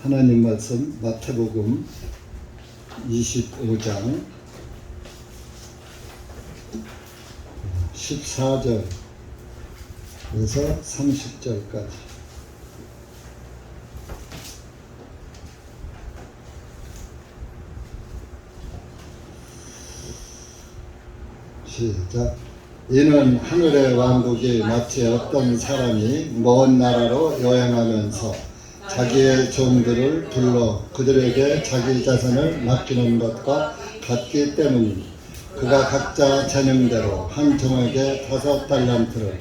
하나님 말씀 마태복음 25장 14절에서 30절까지 시작. 이는 하늘의 왕국이 마치 어떤 사람이 먼 나라로 여행하면서 자기의 종들을 불러 그들에게 자기 자산을 맡기는 것과 같기 때문이니, 그가 각자 재능대로 한 종에게 5달란트를,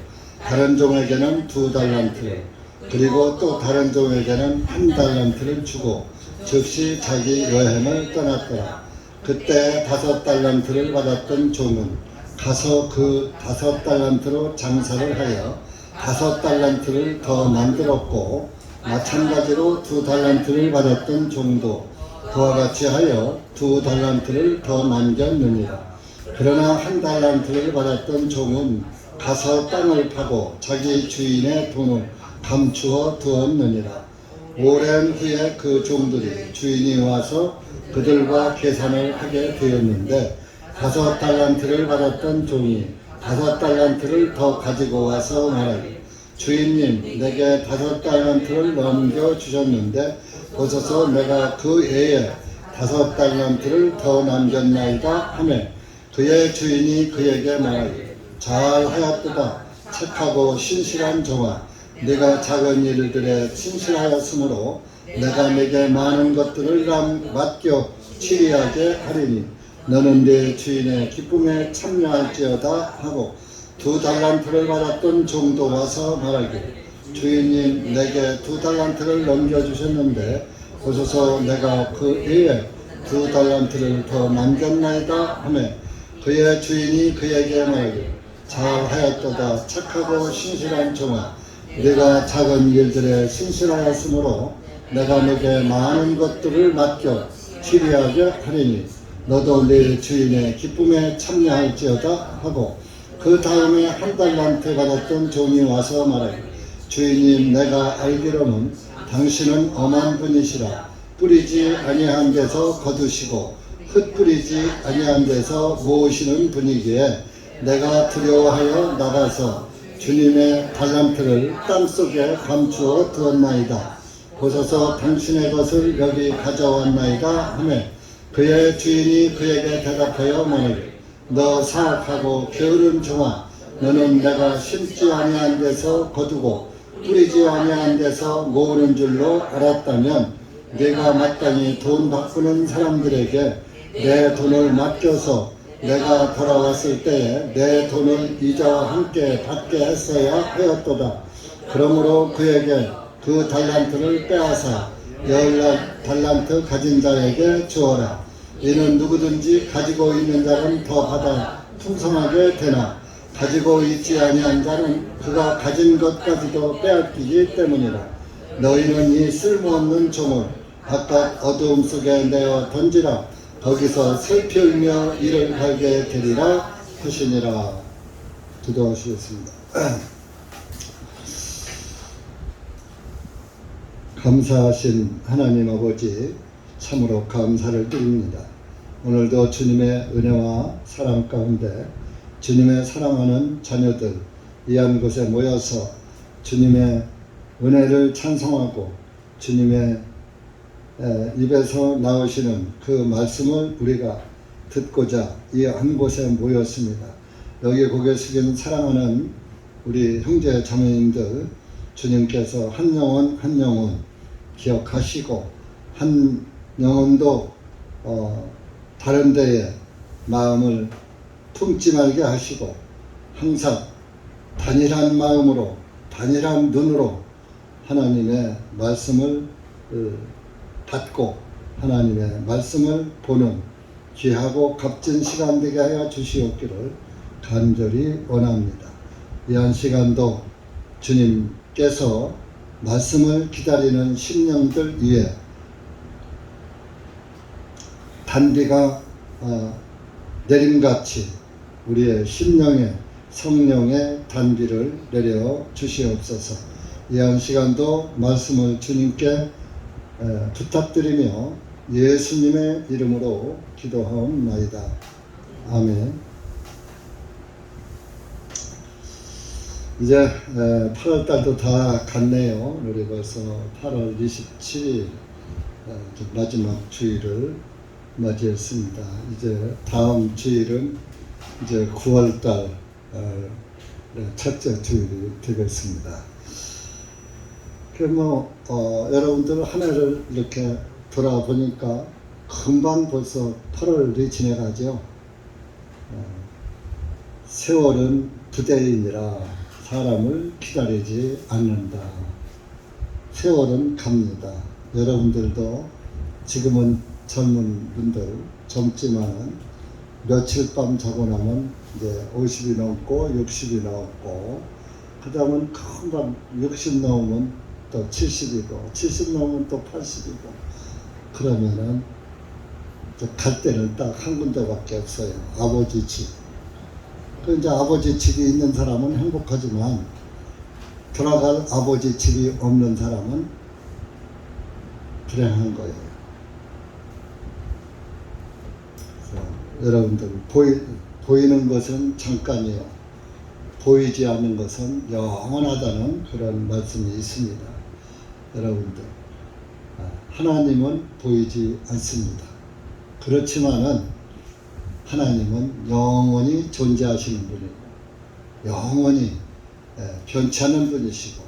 다른 종에게는 2달란트를, 그리고 또 다른 종에게는 1달란트를 주고 즉시 자기 여행을 떠났더라. 그때 5달란트를 받았던 종은 가서 그 5달란트로 장사를 하여 5달란트를 더 만들었고, 마찬가지로 2달란트를 받았던 종도 그와 같이 하여 2달란트를 더 남겼느니라. 그러나 1달란트를 받았던 종은 가서 땅을 파고 자기 주인의 돈을 감추어 두었느니라. 오랜 후에 그 종들이 주인이 와서 그들과 계산을 하게 되었는데, 5달란트를 받았던 종이 5달란트를 더 가지고 와서 말하기를, 주인님, 내게 5달란트를 넘겨주셨는데 보소서, 내가 그 외에 5달란트를 더 남겼나이다 하매, 그의 주인이 그에게 말하기를, 잘하였도다, 착하고 신실한 종아, 네가 작은 일들에 신실하였으므로 내가 네게 많은 것들을 맡겨 치리하게 하리니, 너는 네 주인의 기쁨에 참여할지어다 하고, 2달란트를 받았던 종도 와서 말하기를, 주인님, 내게 2달란트를 넘겨주셨는데 보소서, 내가 그 외에 2달란트를 더 남겼나이다 하매, 그의 주인이 그에게 말하기를, 잘하였도다, 착하고 신실한 종아, 네가 작은 일들에 신실하였으므로 내가 네게 많은 것들을 맡겨 치리하게 하리니, 너도 네 주인의 기쁨에 참여할지어다 하고, 그 다음에 1달란트 받았던 종이 와서 말하기를, 주인님, 내가 알기로는 당신은 엄한 분이시라. 뿌리지 아니한 데서 거두시고 흩뿌리지 아니한 데서 모으시는 분이기에 내가 두려워하여 나가서 주님의 달란트를 땅속에 감추어 두었나이다. 보소서, 당신의 것을 여기 가져왔나이다 하매, 그의 주인이 그에게 대답하여 말하기를, 너 사악하고 게으른 종아, 너는 내가 심지 아니한 데서 거두고 뿌리지 아니한 데서 모으는 줄로 알았다면, 네가 마땅히 돈 바꾸는 사람들에게 내 돈을 맡겨서 내가 돌아왔을 때에 내 돈을 이자와 함께 받게 했어야 하였도다. 그러므로 그에게 그 달란트를 빼앗아 10달란트 가진 자에게 주어라. 이는 누구든지 가지고 있는 자는 더 받아 풍성하게 되나, 가지고 있지 아니한 자는 그가 가진 것까지도 빼앗기기 때문이라. 너희는 이 쓸모없는 종을 바깥 어두움 속에 내어 던지라. 거기서 슬피 울며 이를 갈게 되리라 하시니라. 기도하시겠습니다. 감사하신 하나님 아버지, 참으로 감사를 드립니다. 오늘도 주님의 은혜와 사랑 가운데 주님의 사랑하는 자녀들 이 한 곳에 모여서 주님의 은혜를 찬송하고 주님의 입에서 나오시는 그 말씀을 우리가 듣고자 이 한 곳에 모였습니다. 여기 고개 숙인 사랑하는 우리 형제 자매님들, 주님께서 한 영혼 한 영혼 기억하시고 한 영혼도 다른 데에 마음을 품지 말게 하시고, 항상 단일한 마음으로 단일한 눈으로 하나님의 말씀을 받고 하나님의 말씀을 보는 귀하고 값진 시간 되게 하여 주시옵기를 간절히 원합니다. 이 한 시간도 주님께서 말씀을 기다리는 심령들 위에 단비가 내림같이 우리의 심령에 성령의 단비를 내려 주시옵소서. 이 한 시간도 말씀을 주님께 부탁드리며 예수님의 이름으로 기도하옵나이다. 아멘. 이제 8월달도 다 갔네요. 우리 벌써 8월 27일 마지막 주일을 맞이했습니다. 이제 다음 주일은 이제 9월달 첫째 주일이 되겠습니다. 여러분들 한 해를 이렇게 돌아보니까 금방 벌써 8월이 지나가죠. 세월은 부대인이라 사람을 기다리지 않는다. 세월은 갑니다. 여러분들도 지금은 젊은 분들 젊지만은 며칠 밤 자고 나면 이제 50이 넘고 60이 넘고 그 다음은 금방 60 넘으면 또 70이고 70 넘으면 또 80이고 그러면은 갈 때는 딱 한 군데밖에 없어요. 아버지 집. 이제 아버지 집이 있는 사람은 행복하지만 돌아갈 아버지 집이 없는 사람은 불행한 거예요. 그래서 여러분들 보이는 것은 잠깐이요. 보이지 않는 것은 영원하다는 그런 말씀이 있습니다. 여러분들 하나님은 보이지 않습니다. 그렇지만은 하나님은 영원히 존재하시는 분이고 영원히 변치 않는 분이시고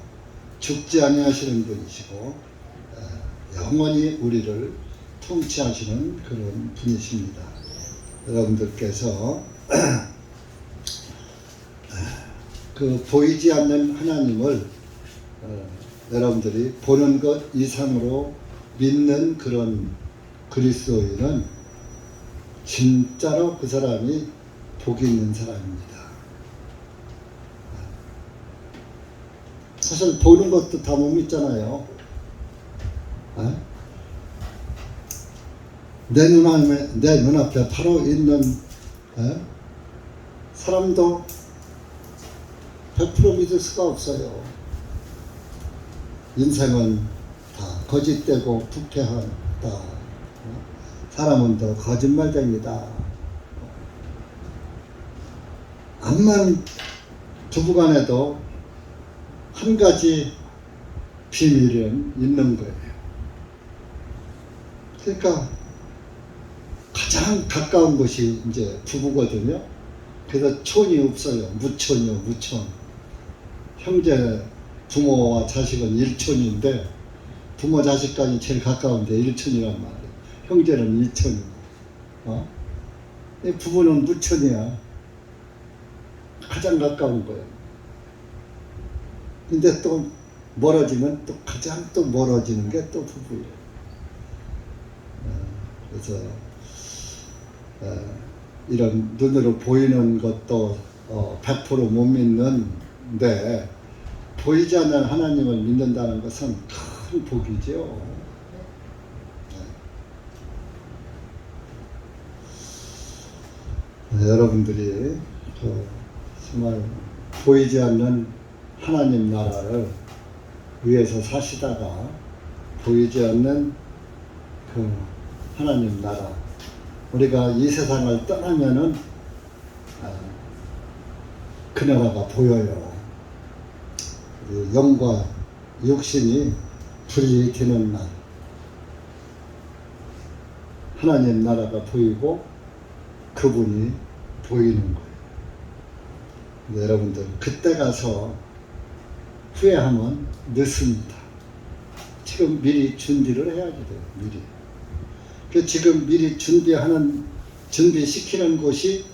죽지 아니하시는 분이시고 영원히 우리를 통치하시는 그런 분이십니다. 여러분들께서 그 보이지 않는 하나님을 여러분들이 보는 것 이상으로 믿는 그런 그리스도인은 진짜로 그 사람이 복이 있는 사람입니다. 사실 보는 것도 다 못 믿잖아요. 내 눈앞에 바로 있는 사람도 100% 믿을 수가 없어요. 인생은 다 거짓되고 부패하다. 사람은 더 거짓말쟁이다. 암만 부부간에도 한 가지 비밀은 있는 거예요. 그러니까 가장 가까운 곳이 이제 부부거든요. 그래서 촌이 없어요. 무촌이요, 무촌. 형제, 부모와 자식은 일촌인데 부모 자식 간이 제일 가까운데 일촌이란 말이에요. 형제는 이촌이고, 부부는 무촌이야. 가장 가까운 거예요. 근데 또 멀어지면 또 가장 또 멀어지는 게 또 부부예요. 그래서 이런 눈으로 보이는 것도 100% 못 믿는데 보이지 않는 하나님을 믿는다는 것은 큰 복이죠. 여러분들이 정말 보이지 않는 하나님 나라를 위해서 사시다가 보이지 않는 그 하나님 나라, 우리가 이 세상을 떠나면은 그 나라가 보여요. 영과 육신이 분리되는 날, 하나님 나라가 보이고 그분이 보이는 거예요. 근데 여러분들 그때 가서 후회하면 늦습니다. 지금 미리 준비를 해야지 돼요. 미리. 그 지금 미리 준비시키는 곳이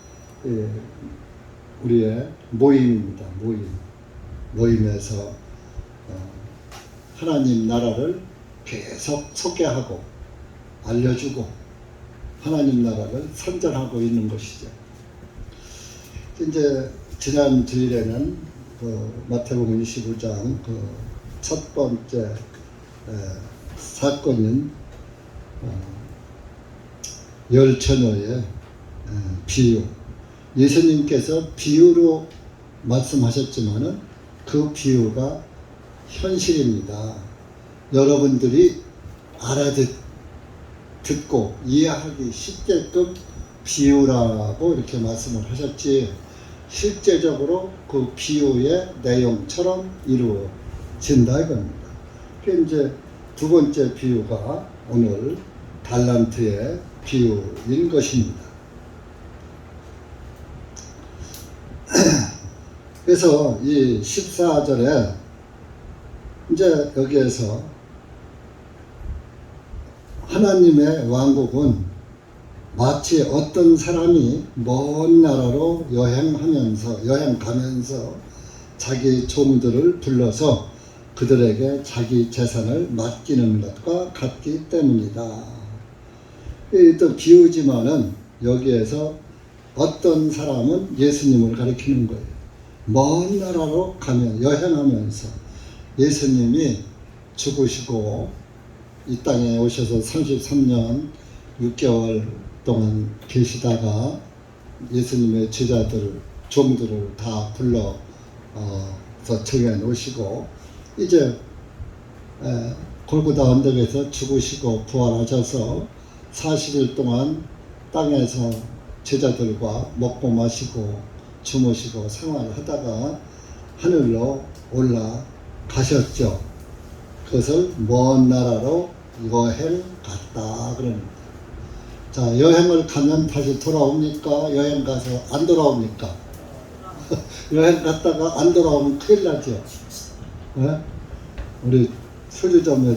우리의 모임입니다. 모임에서 하나님 나라를 계속 소개하고 알려주고 하나님 나라를 선전하고 있는 것이죠. 이제 지난 주일에는 마태복음 25장 첫 번째 사건인 열처녀의 비유, 예수님께서 비유로 말씀하셨지만은 그 비유가 현실입니다. 여러분들이 듣고 이해하기 쉽게끔 비유라고 이렇게 말씀을 하셨지, 실제적으로 그 비유의 내용처럼 이루어진다 이겁니다. 그 이제 두 번째 비유가 오늘 달란트의 비유인 것입니다. 그래서 이 14절에 이제 여기에서 하나님의 왕국은 마치 어떤 사람이 먼 나라로 여행 가면서 자기 종들을 불러서 그들에게 자기 재산을 맡기는 것과 같기 때문이다. 또 비유지만은 여기에서 어떤 사람은 예수님을 가리키는 거예요. 먼 나라로 여행하면서 예수님이 죽으시고 이 땅에 오셔서 33년 6개월 동안 계시다가 예수님의 종들을 다 불러서 정해 놓으시고 이제 골고다 언덕에서 죽으시고 부활하셔서 40일 동안 땅에서 제자들과 먹고 마시고 주무시고 생활하다가 하늘로 올라가셨죠. 그것을 먼 나라로 여행 갔다 그럽니다. 자, 여행을 가면 다시 돌아옵니까? 여행 가서 안 돌아옵니까? 여행 갔다가 안 돌아오면 큰일 나죠. 네? 우리 수리점에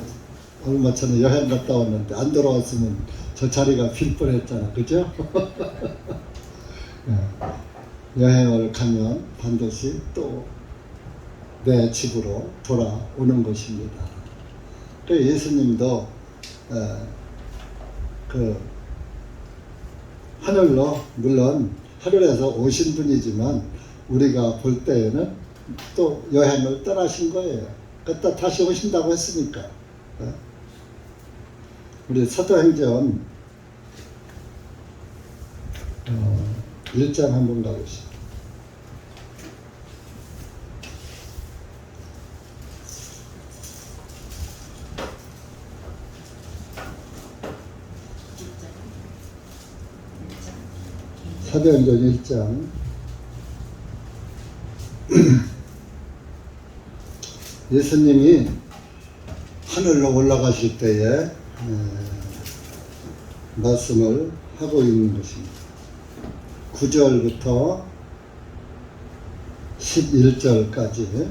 얼마 전에 여행 갔다 왔는데 안 돌아왔으면 저 자리가 빌 뻔했잖아. 그죠? 네. 여행을 가면 반드시 또 내 집으로 돌아오는 것입니다. 그래서 예수님도 하늘로, 물론 하늘에서 오신 분이지만 우리가 볼 때에는 또 여행을 떠나신 거예요. 그때 다시 오신다고 했으니까. 우리 사도행전 1장 한번 가보시죠. 사도행전 1장 예수님이 하늘로 올라가실 때에 말씀을 하고 있는 것입니다. 9절부터 11절까지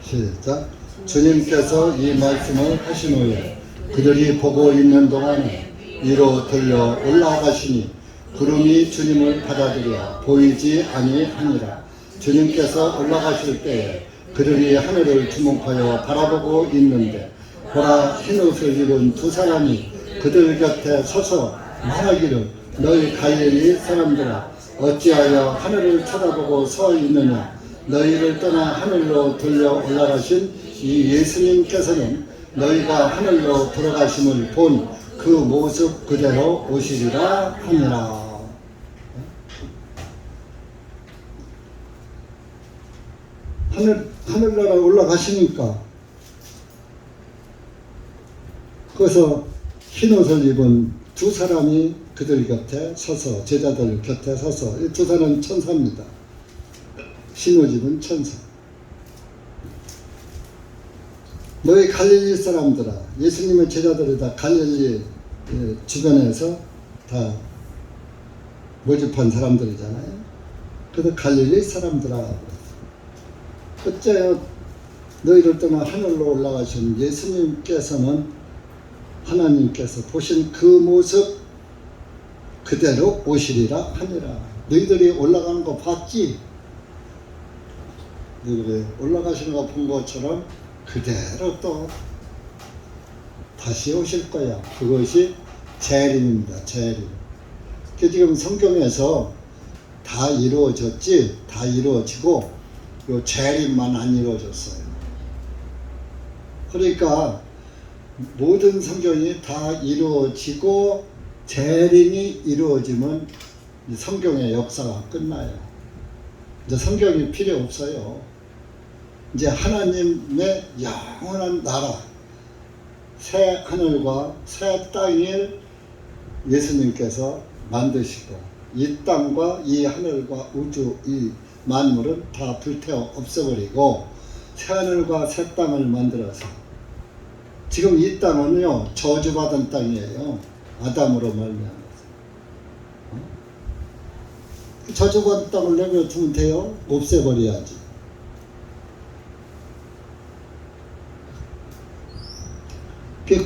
시작. 주님께서 이 말씀을 하신 후에 그들이 보고 있는 동안에 위로 들려 올라가시니 구름이 주님을 받아들여 보이지 아니하니라. 주님께서 올라가실 때에 그들이 하늘을 주목하여 바라보고 있는데 보라, 흰옷을 입은 두 사람이 그들 곁에 서서 말하기를 너희 갈릴리 사람들아 어찌하여 하늘을 쳐다보고 서 있느냐. 너희를 떠나 하늘로 들려 올라가신 이 예수님께서는 너희가 하늘로 돌아가심을 본 그 모습 그대로 오시리라 하니라. 하늘나라 올라가시니까 그래서 흰옷을 입은 두 사람이 그들 곁에 서서, 제자들 곁에 서서, 이 두 사람은 천사입니다. 흰옷 입은 천사. 너희 갈릴리 사람들아, 예수님의 제자들이 다 갈릴리 주변에서 다 모집한 사람들이잖아요. 그래서 갈릴리 사람들아, 어째요 너희를 떠나 하늘로 올라가신 예수님께서는 하나님께서 보신 그 모습 그대로 오시리라 하니라. 너희들이 올라가는 거 봤지? 너희들이 올라가시는 거 본 것처럼 그대로 또 다시 오실 거야. 그것이 재림입니다. 재림. 그 지금 성경에서 다 이루어졌지, 다 이루어지고 요 재림만 안 이루어졌어요. 그러니까 모든 성경이 다 이루어지고 재림이 이루어지면 성경의 역사가 끝나요. 이제 성경이 필요 없어요. 이제 하나님의 영원한 나라, 새 하늘과 새 땅을 예수님께서 만드시고 이 땅과 이 하늘과 우주 이 만물은 다 불태워 없애버리고 새 하늘과 새 땅을 만들어서 지금 이 땅은요 저주받은 땅이에요. 아담으로 말미암아서 저주받은 땅을 내버려두면 돼요? 없애버려야지.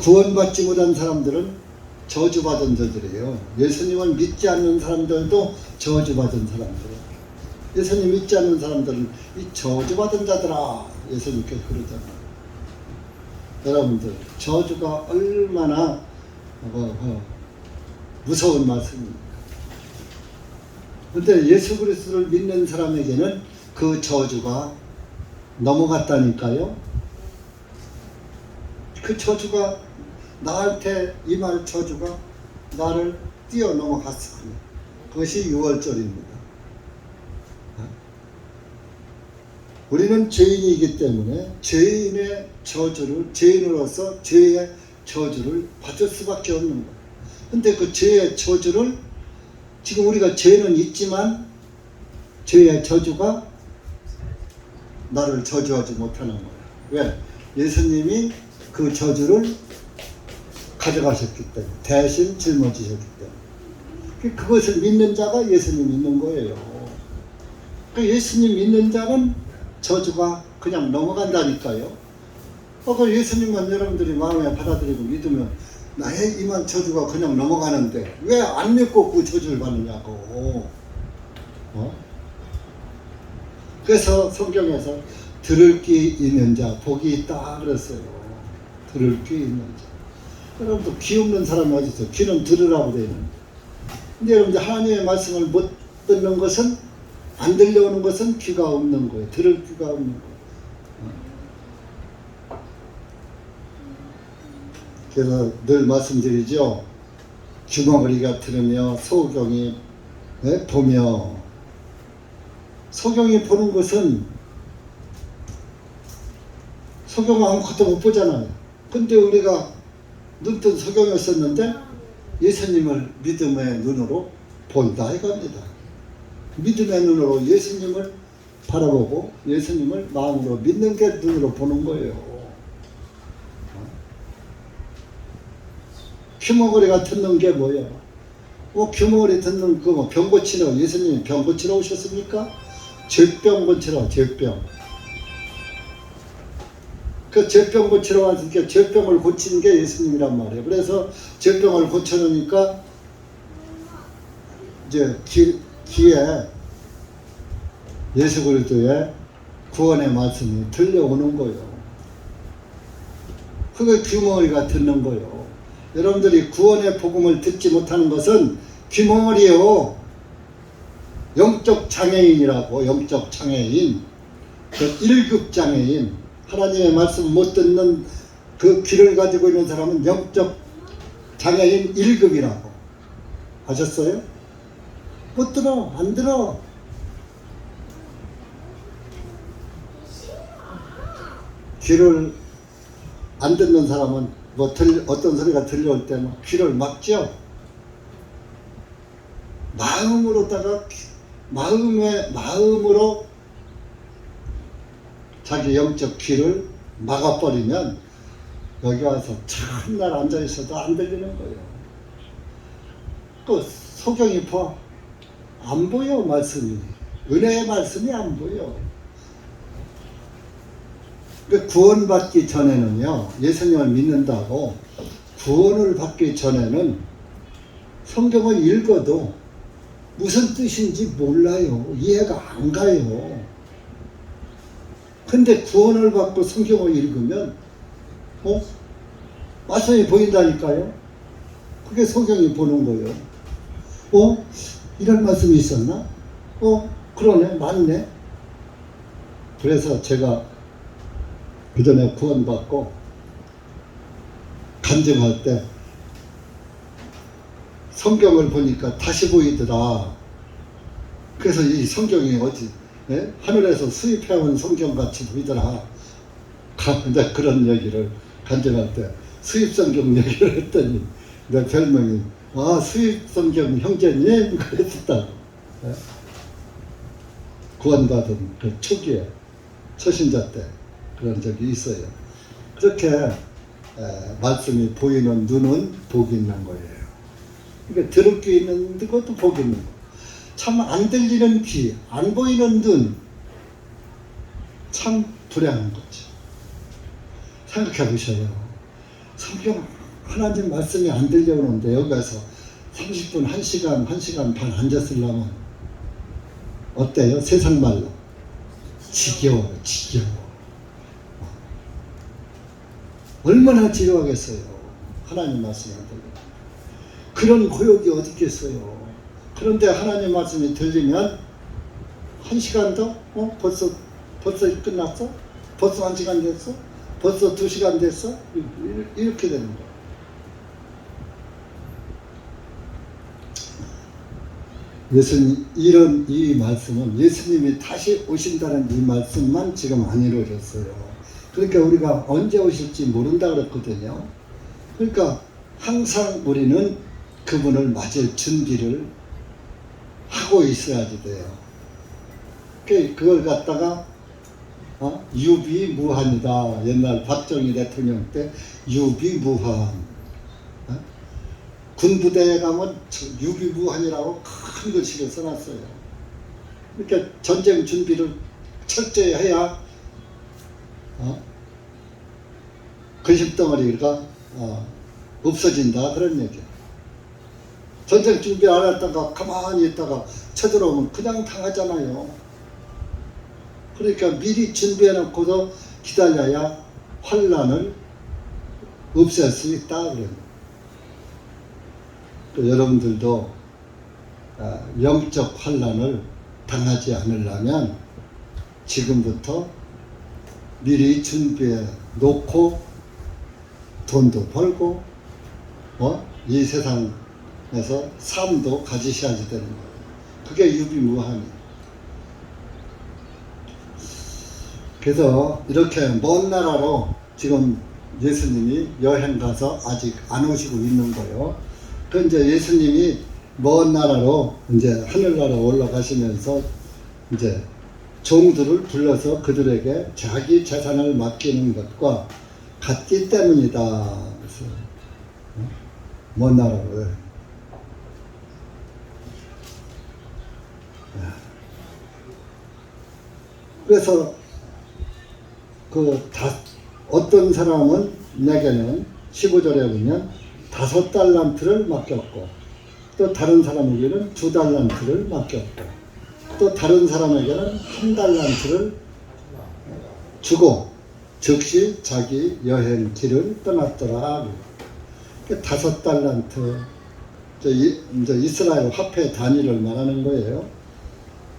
구원받지 못한 사람들은 저주받은 자들이에요. 예수님을 믿지 않는 사람들도 저주받은 사람들이에요. 예수님 믿지 않는 사람들은 이 저주받은 자들아 예수님께서 그러잖아요. 여러분들 저주가 얼마나 무서운 말씀입니까? 그런데 예수 그리스도를 믿는 사람에게는 그 저주가 넘어갔다니까요. 그 저주가 나한테 임할 저주가 나를 뛰어넘어갔습니다. 그것이 유월절입니다. 우리는 죄인이기 때문에 죄인의 저주를 죄인으로서 죄의 저주를 받을 수밖에 없는 거예요. 근데 그 죄의 저주를 지금 우리가 죄는 있지만 죄의 저주가 나를 저주하지 못하는 거예요. 왜? 예수님이 그 저주를 가져가셨기 때문에 대신 짊어지셨기 때문에 그것을 믿는 자가 예수님 믿는 거예요. 그 예수님 믿는 자는 저주가 그냥 넘어간다니까요. 그 예수님만 여러분들이 마음에 받아들이고 믿으면 나의 임한 저주가 그냥 넘어가는데 왜 안 믿고 그 저주를 받느냐고. 그래서 성경에서 들을 귀 있는 자 복이 있다 그랬어요. 들을 귀 있는 자. 여러분들 귀 없는 사람이 어디 있어요? 귀는 들으라고 되어 있는데. 근데 여러분들 하나님의 말씀을 못 듣는 것은 안 들려오는 것은 귀가 없는 거예요. 들을 귀가 없는 거예요. 그래서 늘 말씀드리죠. 귀머거리가 들으며 소경이 보며. 소경이 보는 것은 소경은 아무것도 못 보잖아요. 근데 우리가 눈뜬 소경이었었는데 예수님을 믿음의 눈으로 본다 이겁니다. 믿음의 눈으로 예수님을 바라보고 예수님을 마음으로 믿는 게 눈으로 보는 거예요. 귀머거리가 듣는 게 뭐예요? 귀머거리 듣는 그 병 고치러 예수님이 병 고치러 오셨습니까? 죄병 고치러 죄병. 그 죄병 고치러 왔으니까 죄병을 고치는 게 예수님이란 말이에요. 그래서 죄병을 고쳐놓으니까 이제 귀에 예수 그리스도의 구원의 말씀이 들려오는 거예요. 그게 귀머거리가 듣는 거예요. 여러분들이 구원의 복음을 듣지 못하는 것은 귀머거리예요. 영적 장애인이라고. 영적 장애인, 그 1급 장애인, 하나님의 말씀 못 듣는 그 귀를 가지고 있는 사람은 영적 장애인 1급이라고. 아셨어요? 못 들어, 안 들어. 귀를 안 듣는 사람은 어떤 소리가 들려올 때는 귀를 막죠. 마음으로 자기 영적 귀를 막아버리면 여기 와서 참날 앉아있어도 안 들리는 거예요. 또 소경이 안 보여. 말씀이 은혜의 말씀이 안 보여. 구원받기 전에는요, 예수님을 믿는다고 구원을 받기 전에는 성경을 읽어도 무슨 뜻인지 몰라요. 이해가 안 가요. 근데 구원을 받고 성경을 읽으면 말씀이 보인다니까요. 그게 성경이 보는 거예요. 이런 말씀이 있었나? 그러네, 맞네. 그래서 제가 그 전에 구원받고 간증할 때 성경을 보니까 다시 보이더라. 그래서 이 성경이 예? 하늘에서 수입해온 성경같이 보이더라. 근데 그런 얘기를 간증할 때 수입 성경 얘기를 했더니 내 별명이 수입 성경 형제님 그랬었다. 예? 구원받은 그 초기에 초신자 때 그런 적이 있어요. 그렇게 말씀이 보이는 눈은 복이 있는 거예요. 그러니까 들을 귀 있는 것도 복이 있는 거. 참 안 들리는 귀, 안 보이는 눈, 참 불행한 거죠. 생각해 보셔요. 성경 하나님 말씀이 안 들려오는데 여기 가서 30분, 1시간, 1시간 반 앉았으려면 어때요? 세상 말로 지겨워요. 지겨워. 얼마나 지루하겠어요. 하나님 말씀이 안 들려. 그런 고역이 어디 있겠어요. 그런데 하나님 말씀이 들리면 1시간 더? 벌써 끝났어? 벌써 1시간 됐어? 벌써 2시간 됐어? 이렇게 되는 거예요. 예수님, 이 말씀은 예수님이 다시 오신다는 이 말씀만 지금 안 이루어졌어요. 그러니까 우리가 언제 오실지 모른다 그랬거든요. 그러니까 항상 우리는 그분을 맞을 준비를 하고 있어야지 돼요. 그걸 갖다가 유비무한이다. 옛날 박정희 대통령 때 유비무한. 군부대에 가면 유비무한이라고 큰 글씨를 써놨어요. 그러니까 전쟁 준비를 철저히 해야 근심덩어리가 없어진다 그런 얘기예요. 전쟁 준비 안 했다가 가만히 있다가 쳐들어오면 그냥 당하잖아요. 그러니까 미리 준비해 놓고서 기다려야 환란을 없앨 수 있다 그래요. 또 여러분들도 영적 환란을 당하지 않으려면 지금부터 미리 준비해 놓고 돈도 벌고 이 세상에서 삶도 가지셔야지 되는 거예요. 그게 유비무한이에요. 그래서 이렇게 먼 나라로 지금 예수님이 여행 가서 아직 안 오시고 있는 거예요. 그 이제 예수님이 먼 나라로 이제 하늘나라 올라가시면서 이제 종들을 불러서 그들에게 자기 재산을 맡기는 것과 같기 때문이다. 그래서 먼 나라로. 그래서 어떤 사람은 내게는 15절에 보면 5달란트를 맡겼고, 또 다른 사람에게는 2달란트를 맡겼고, 또 다른 사람에게는 1달란트를 주고 즉시 자기 여행 길을 떠났더라. 5달란트, 이제 이스라엘 화폐 단위를 말하는 거예요.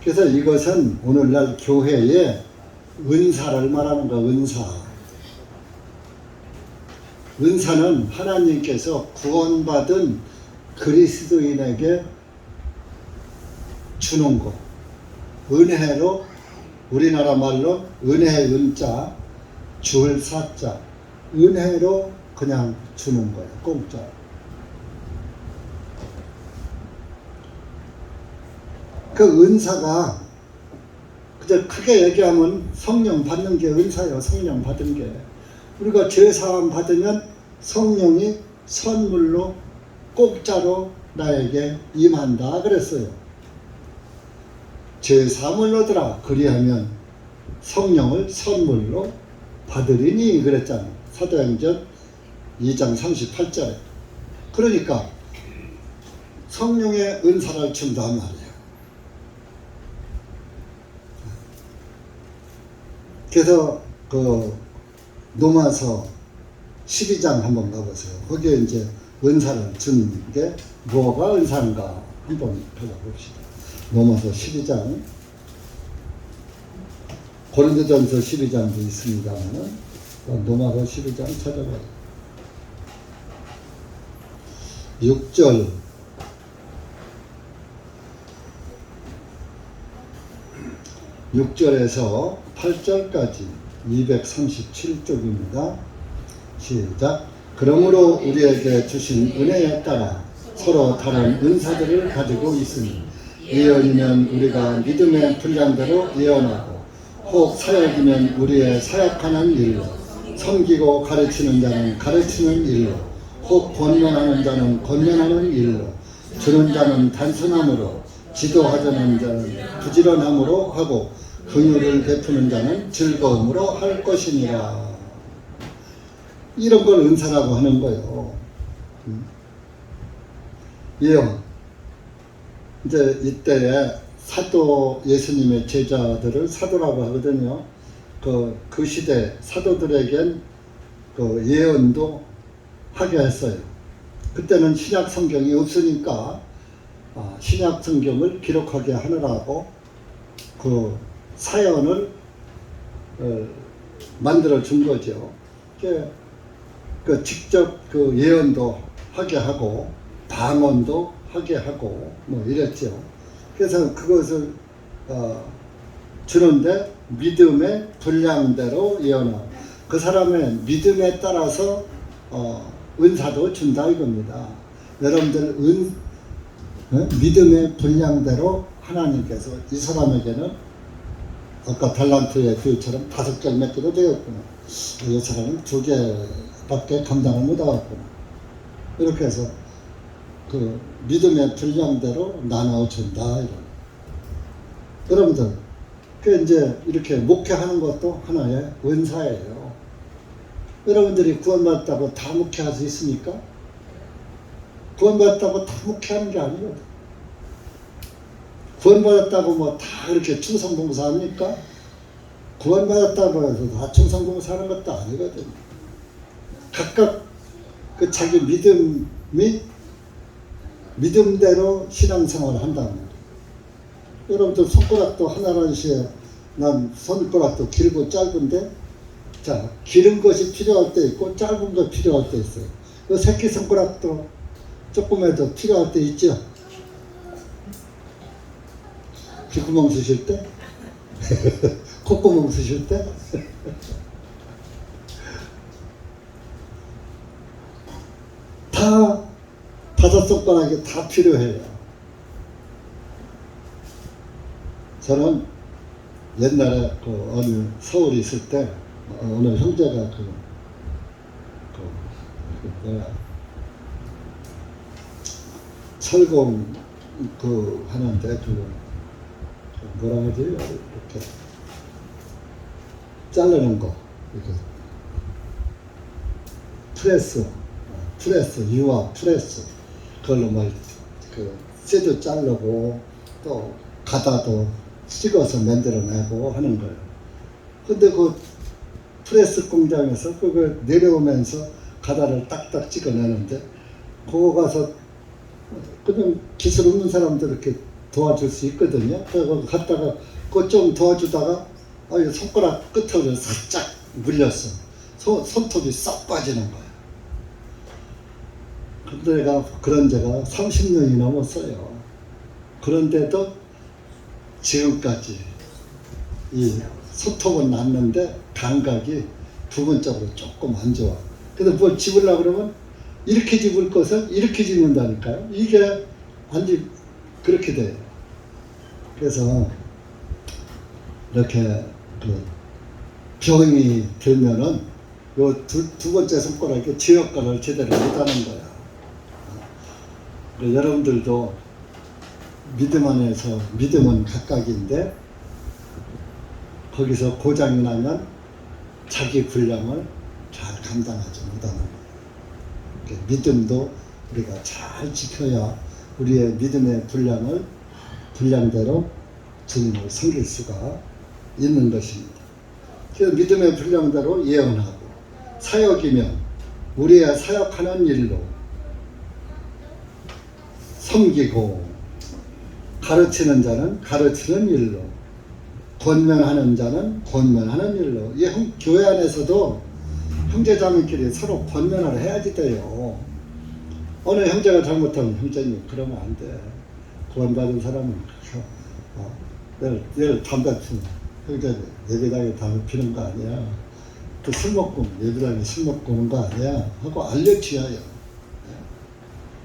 그래서 이것은 오늘날 교회의 은사를 말하는 거야. 은사는 하나님께서 구원받은 그리스도인에게 주는 것. 은혜로, 우리나라 말로 은혜 은자, 줄 사자, 은혜로 그냥 주는 거예요. 공짜. 그 은사가 그저 크게 얘기하면 성령 받는 게 은사예요. 성령 받은 게. 우리가 죄사함 받으면 성령이 선물로 공짜로 나에게 임한다 그랬어요. 죄사함을 얻으라 그리하면 성령을 선물로 받으리니 그랬잖아요. 사도행전 2장 38절에. 그러니까 성령의 은사를 준단 말이에요. 그래서 로마서 12장 한번 가보세요. 거기에 이제 은사를 준 게 뭐가 은사인가 한번 찾아봅시다. 로마서 12장, 고린도전서 12장도 있습니다만 로마서 12장 찾아봐요. 6절, 6절에서 8절까지 237쪽입니다. 시작. 그러므로 우리에게 주신 은혜에 따라 서로 다른 은사들을 가지고 있으니 예언이면 우리가 믿음의 분량대로 예언하고 혹 사역이면 우리의 사역하는 일로 섬기고 가르치는 자는 가르치는 일로 혹 권면하는 자는 권면하는 일로 주는 자는 단순함으로 지도하자는 자는 부지런함으로 하고 긍휼을 베푸는 자는 즐거움으로 할 것이니라. 이런 걸 은사라고 하는 거예요. 예언. 이제 이때에 사도, 예수님의 제자들을 사도라고 하거든요. 그 시대 사도들에겐 그 예언도 하게 했어요. 그때는 신약 성경이 없으니까 신약 성경을 기록하게 하느라고 그 사연을 만들어 준 거죠. 직접 그 예언도 하게 하고 방언도 하게 하고 뭐 이랬죠. 그래서 그것을 주는데 믿음의 분량대로 예언하고 그 사람의 믿음에 따라서 은사도 준다 이겁니다. 여러분들 믿음의 분량대로 하나님께서 이 사람에게는 아까 달란트의 비유처럼 5개 몇 개도 되었구나. 이 사람은 2개밖에 감당을 못하겠구나. 이렇게 해서 그 믿음의 분량대로 나눠준다. 여러분들, 이제 이렇게 목회하는 것도 하나의 은사예요. 여러분들이 구원받았다고 다 목회할 수 있습니까? 구원받았다고 다 목회하는 게 아니거든. 구원받았다고 뭐 다 이렇게 충성봉사합니까? 구원받았다고 해서 다 충성봉사하는 것도 아니거든. 각각 그 자기 믿음대로 신앙생활을 한다는 거예요. 여러분들 손가락도 하나라는 시에 난 손가락도 길고 짧은데 자, 기른 것이 필요할 때 있고 짧은 거 필요할 때 있어요. 그 새끼 손가락도 조금이라도 필요할 때 있죠. 귓구멍 쓰실 때, 콧구멍 쓰실 때, 다 5손가락이 다 필요해요. 저는 옛날에 어느 서울에 있을 때 어느 형제가 철공 하는데 뭐라 하지? 이렇게 자르는 거 이렇게 유화 프레스 그걸로 쇠도 자르고 또 가다도 찍어서 만들어내고 하는 거예요. 근데 그 프레스 공장에서 그걸 내려오면서 가다를 딱딱 찍어내는데 그거 가서 그냥 기술 없는 사람들 이렇게 도와줄 수 있거든요. 그거 갔다가 그거 좀 도와주다가 손가락 끝을 살짝 물렸어. 손톱이 싹 빠지는 거야. 근데 내가 그런 지가 30년이 넘었어요. 그런데도 지금까지 이 손톱은 났는데 감각이 부분적으로 조금 안 좋아. 근데 뭘 집으려고 그러면 이렇게 집을 것을 이렇게 집는다니까요. 이게 완전 그렇게 돼요. 그래서 이렇게 병이 들면은 요 두 번째 손가락에 지역관을 제대로 못하는 거야. 여러분들도 믿음 안에서 믿음은 각각인데 거기서 고장이 나면 자기 분량을 잘 감당하지 못하는 거예요. 믿음도 우리가 잘 지켜야 우리의 믿음의 분량대로 주님을 섬길 수가 있는 것입니다. 그래서 믿음의 분량대로 예언하고 사역이면 우리의 사역하는 일로 섬기고 가르치는 자는 가르치는 일로 권면하는 자는 권면하는 일로 이 교회 안에서도 형제자매끼리 서로 권면을 해야지 돼요. 어느 형제가 잘못하면 형제님 그러면 안 돼. 구원받은 사람은 내일 담배 피면 형제 예배당에 담배 피는 거 아니야. 또 술 먹고 예배당에 술 먹고 오는 거 아니야 하고 알려줘야요.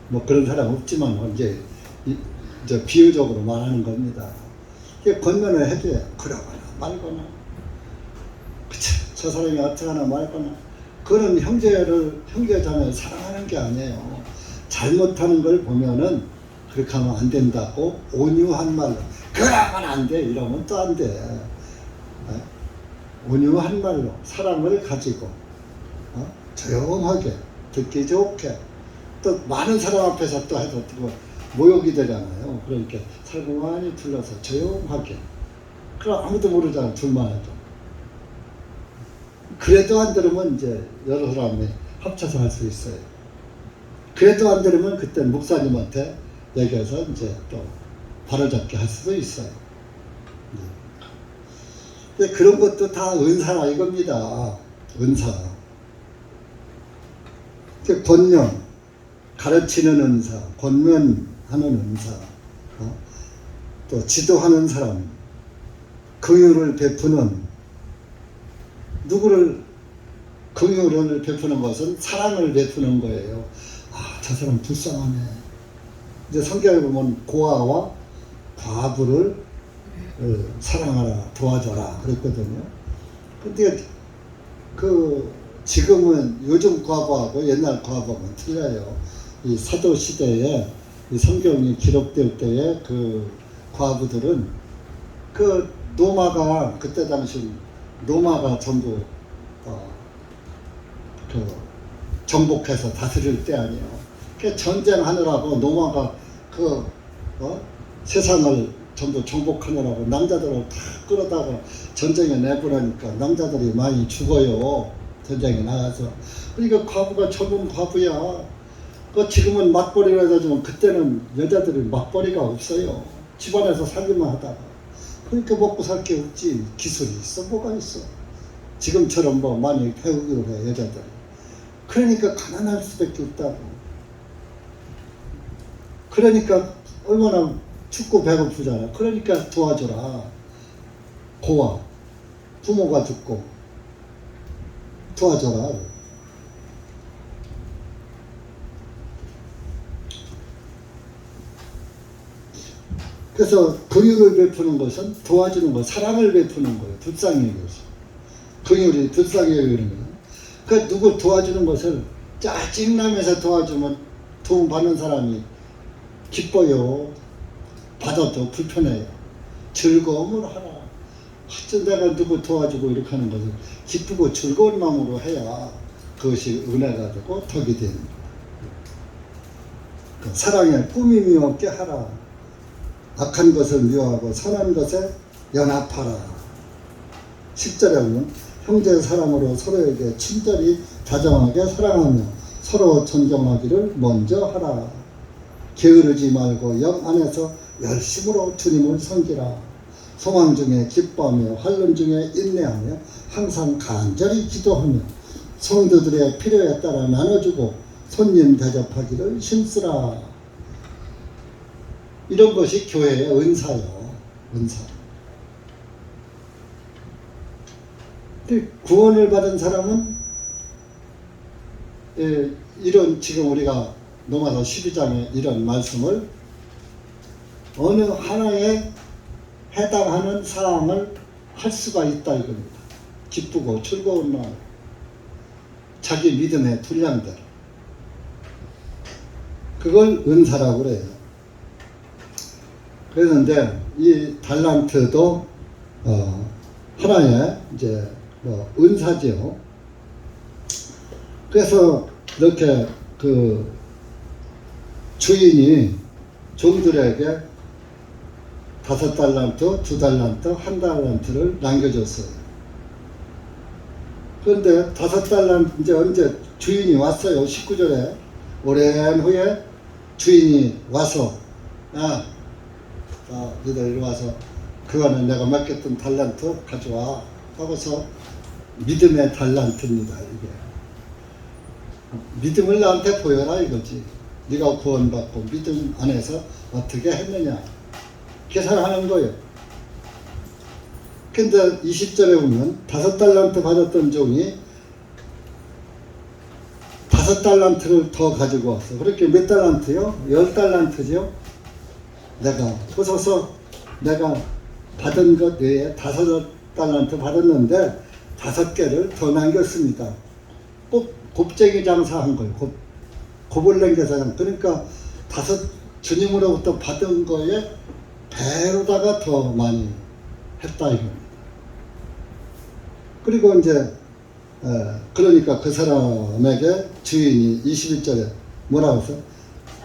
뭐 그런 사람 없지만 이제 비유적으로 말하는 겁니다. 이게 권면을 해줘야 그러거나 말거나 그쵸 저 사람이 어떡하나 말거나 그거는 형제자매를 사랑하는 게 아니에요. 잘못하는 걸 보면은 그렇게 하면 안 된다고 온유한 말로 그러면 안 돼 이러면 또 안 돼. 온유한 말로 사랑을 가지고 조용하게 듣기 좋게 또 많은 사람 앞에서 또 해도 모욕이 되잖아요. 그러니까 살고만이 둘러서 조용하게 그럼 아무도 모르잖아 둘만 해도. 그래도 안 들으면 이제 여러 사람이 합쳐서 할 수 있어요. 그래도 안 들으면 그때 목사님한테 얘기해서 이제 또 바로잡게 할 수도 있어요. 근데 그런 것도 다 은사라 이겁니다. 은사. 권면, 가르치는 은사, 권면하는 은사, 또 지도하는 사람, 긍휼을 베푸는 누구를 긍휼을 베푸는 것은 사랑을 베푸는 거예요. 아, 저 사람 불쌍하네. 이제 성경에 보면 고아와 과부를 사랑하라, 도와줘라 그랬거든요. 근데 지금은 요즘 과부하고 옛날 과부하고는 틀려요. 이 사도 시대에 이 성경이 기록될 때에 그 과부들은 로마가 그때 당시 로마가 전부 정복해서 다스릴 때 아니에요. 그 전쟁하느라고 로마가 세상을 전부 정복하느라고 남자들을 다 끌어다가 전쟁에 내보내니까 남자들이 많이 죽어요. 전쟁에 나가서. 그러니까 과부가 전부 과부야. 지금은 맞벌이라 해가지고 그때는 여자들이 맞벌이가 없어요. 집안에서 살기만 하다가. 그러니까 먹고 살 게 없지. 기술이 있어? 뭐가 있어? 지금처럼 뭐 많이 배우기로 해 여자들이. 그러니까 가난할 수밖에 없다고. 그러니까 얼마나 춥고 배고프잖아. 그러니까 도와줘라. 고아 부모가 죽고 도와줘라. 그래서 긍휼을 베푸는 것은 도와주는 것, 사랑을 베푸는 거예요. 불쌍히 여겨서. 긍휼이 불쌍히 여기는 거예요. 그러니까 누구 도와주는 것을 짜증나면서 도와주면 도움 받는 사람이 기뻐요. 받아도 불편해요. 즐거움으로 하라. 어쩐 내가 누구 도와주고 이렇게 하는 것을 기쁘고 즐거운 마음으로 해야 그것이 은혜가 되고 덕이 됩니다. 사랑에 꾸밈이 없게 하라. 악한 것을 미워하고 선한 것에 연합하라. 10절에 보면 형제 사랑으로 서로에게 친절히 다정하게 사랑하며 서로 존경하기를 먼저 하라. 게으르지 말고 영 안에서 열심으로 주님을 섬기라. 소망 중에 기뻐하며 환난 중에 인내하며 항상 간절히 기도하며 성도들의 필요에 따라 나눠주고 손님 대접하기를 힘쓰라. 이런 것이 교회의 은사요. 은사. 구원을 받은 사람은 이런 지금 우리가 로마서 12장에 이런 말씀을 어느 하나에 해당하는 사항을 할 수가 있다 이겁니다. 기쁘고 즐거운 마음, 자기 믿음의 분량대로. 그걸 은사라고 그래요. 그랬는데 이 달란트도 하나의 이제 은사죠. 그래서 이렇게 주인이 종들에게 5달란트, 2달란트, 1달란트를 남겨줬어요. 그런데 5달란트 이제 언제 주인이 왔어요. 19절에 오랜 후에 주인이 와서 너희들 이리 와서 그거는 내가 맡겼던 달란트 가져와 하고서 믿음의 달란트입니다. 이게 믿음을 나한테 보여라 이거지. 네가 구원받고 믿음 안에서 어떻게 했느냐 계산하는 거예요. 근데 20절에 보면 5달란트 받았던 종이 5달란트를 더 가지고 왔어. 그렇게 몇 달란트요? 10달란트죠. 내가 보소서 내가 받은 것 외에 5달란트 받았는데 5개를 더 남겼습니다. 꼭 곱쟁이 장사한 거예요. 곱을 남겨서. 그러니까 주님으로부터 받은 거에 배로다가 더 많이 했다 이겁니다. 그리고 이제 그러니까 그 사람에게 주인이 21절에 뭐라고 해서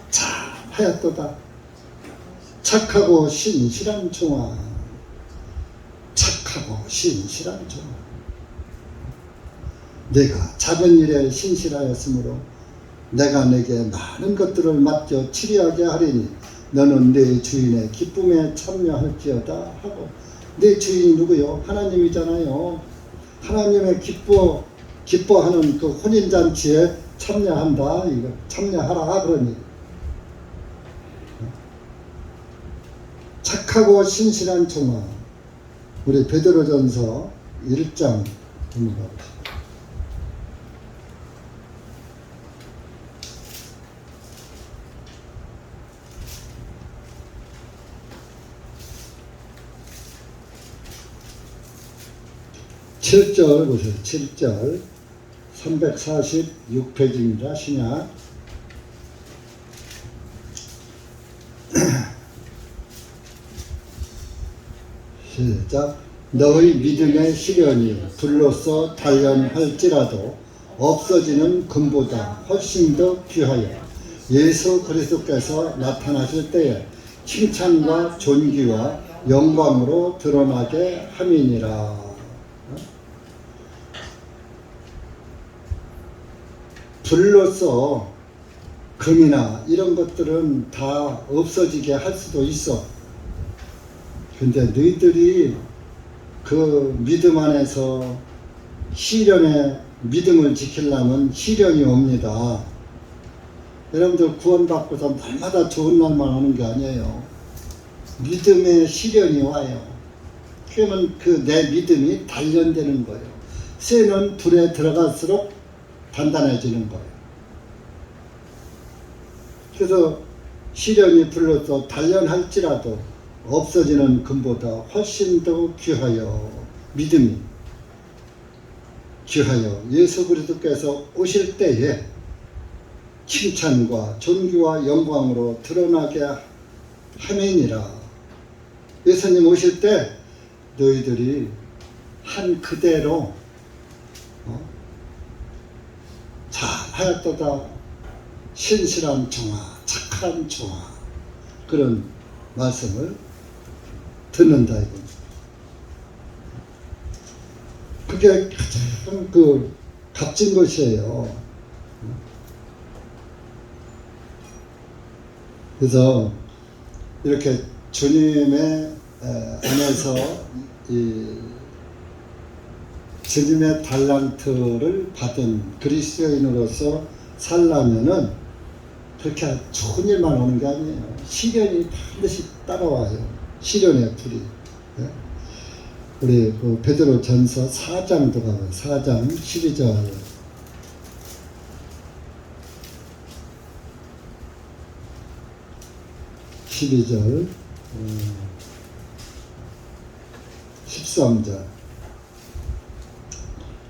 잘하였도다 착하고 신실한 종아. 착하고 신실한 종아. 내가 작은 일에 신실하였으므로 내가 내게 많은 것들을 맡겨 치리하게 하리니 너는 내 주인의 기쁨에 참여할지어다 하고. 내 주인이 누구요? 하나님이잖아요. 하나님의 기뻐하는 그 혼인잔치에 참여한다. 이거 참여하라 그러니. 착하고 신실한 종아. 우리 베드로전서 1장 봅니다. 7절 보세요. 7절 346페이지입니다. 신약. 시작. 너의 믿음의 시련이 불로써 단련할지라도 없어지는 금보다 훨씬 더 귀하여 예수 그리스도께서 나타나실 때에 칭찬과 존귀와 영광으로 드러나게 함이니라. 불로써 금이나 이런 것들은 다 없어지게 할 수도 있어. 근데 너희들이 그 믿음 안에서 시련의 믿음을 지키려면 시련이 옵니다. 여러분들 구원받고서 날마다 좋은 날만 오는 게 아니에요. 믿음의 시련이 와요. 그러면 그 내 믿음이 단련되는 거예요. 쇠는 불에 들어갈수록 단단해지는 거예요. 그래서 시련이 불러서 단련할지라도 없어지는 금보다 훨씬 더 귀하여 믿음이 귀하여 예수 그리스도께서 오실 때에 칭찬과 존귀와 영광으로 드러나게 함이니라. 예수님 오실 때 너희들이 한 그대로 잘하였도다 신실한 종아 착한 종아 그런 말씀을 듣는다 이겁니다. 그게 가장 그 값진 것이에요. 그래서 이렇게 주님의 안에서 이 주님의 달란트를 받은 그리스도인으로서 살려면은 그렇게 좋은 일만 오는 게 아니에요. 시련이 반드시 따라와요. 시련의 불이. 우리 그 베드로 전서 4장도 가요. 4장 12절. 12절, 13절.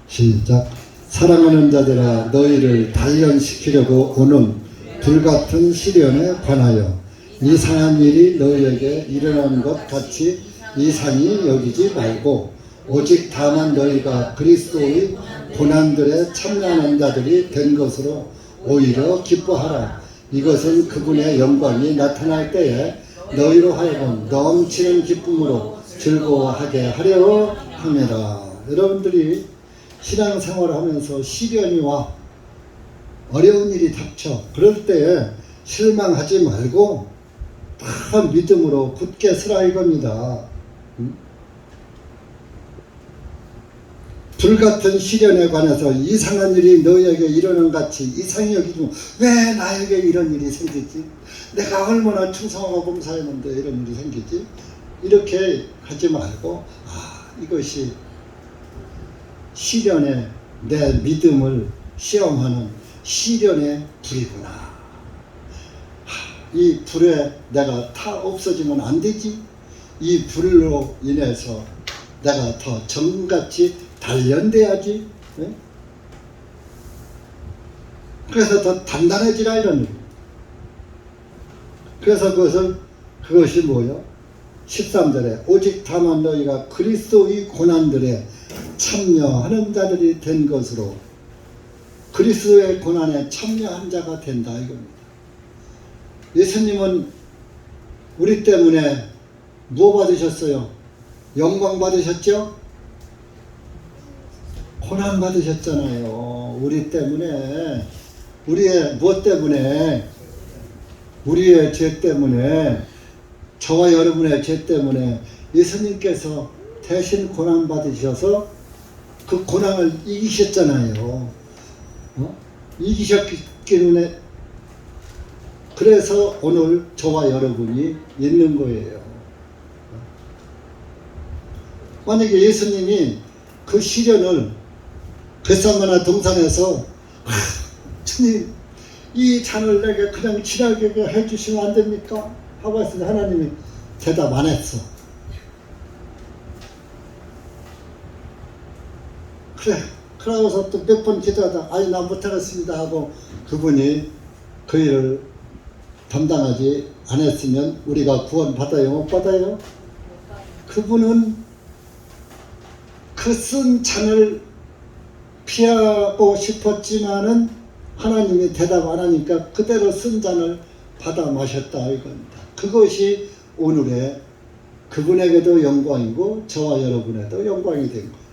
시작. 사랑하는 자들아 너희를 단련시키려고 오는 불같은 시련에 관하여 이상한 일이 너희에게 일어나는 것 같이 이상히 여기지 말고 오직 다만 너희가 그리스도의 고난들에 참여하는 자들이 된 것으로 오히려 기뻐하라. 이것은 그분의 영광이 나타날 때에 너희로 하여금 넘치는 기쁨으로 즐거워하게 하려 함이라. 여러분들이 신앙생활을 하면서 시련이 와 어려운 일이 닥쳐. 그럴 때 실망하지 말고 다 믿음으로 굳게 서라 이겁니다. 불같은 시련에 관해서 이상한 일이 너희에게 일어난 같이 이상히 여기지 왜 나에게 이런 일이 생기지? 내가 얼마나 충성하고 봉사했는데 이런 일이 생기지? 이렇게 하지 말고 이것이 시련의 내 믿음을 시험하는 시련의 불이구나. 이 불에 내가 타 없어지면 안 되지. 이 불로 인해서 내가 더 정같이 단련돼야지. 네? 그래서 더 단단해지라 이런 의미. 그래서 그것이 뭐요? 13절에 오직 다만 너희가 그리스도의 고난들에 참여하는 자들이 된 것으로 그리스도의 고난에 참여한 자가 된다 이겁니다. 예수님은 우리 때문에 뭐 받으셨어요? 영광 받으셨죠? 고난 받으셨잖아요. 우리 때문에, 우리의 무엇 때문에? 우리의 죄 때문에, 저와 여러분의 죄 때문에 예수님께서 대신 고난 받으셔서 그 고난을 이기셨잖아요. 이기셨기 때문에 그래서 오늘 저와 여러분이 있는 거예요. 만약에 예수님이 그 시련을 겟세마네 동산에서 주님 이 잔을 내게 그냥 지나게 해주시면 안 됩니까? 하고 했을 때 하나님이 대답 안 했어. 그래. 그러고서 또 몇 번 기도하다 아니 나 못하겠습니다 하고 그분이 그 일을 담당하지 않았으면 우리가 구원 받아요? 못 받아요? 그분은 그 쓴 잔을 피하고 싶었지만은 하나님이 대답 안 하니까 그대로 쓴 잔을 받아 마셨다 이겁니다. 그것이 오늘의 그분에게도 영광이고 저와 여러분에도 영광이 된 거예요.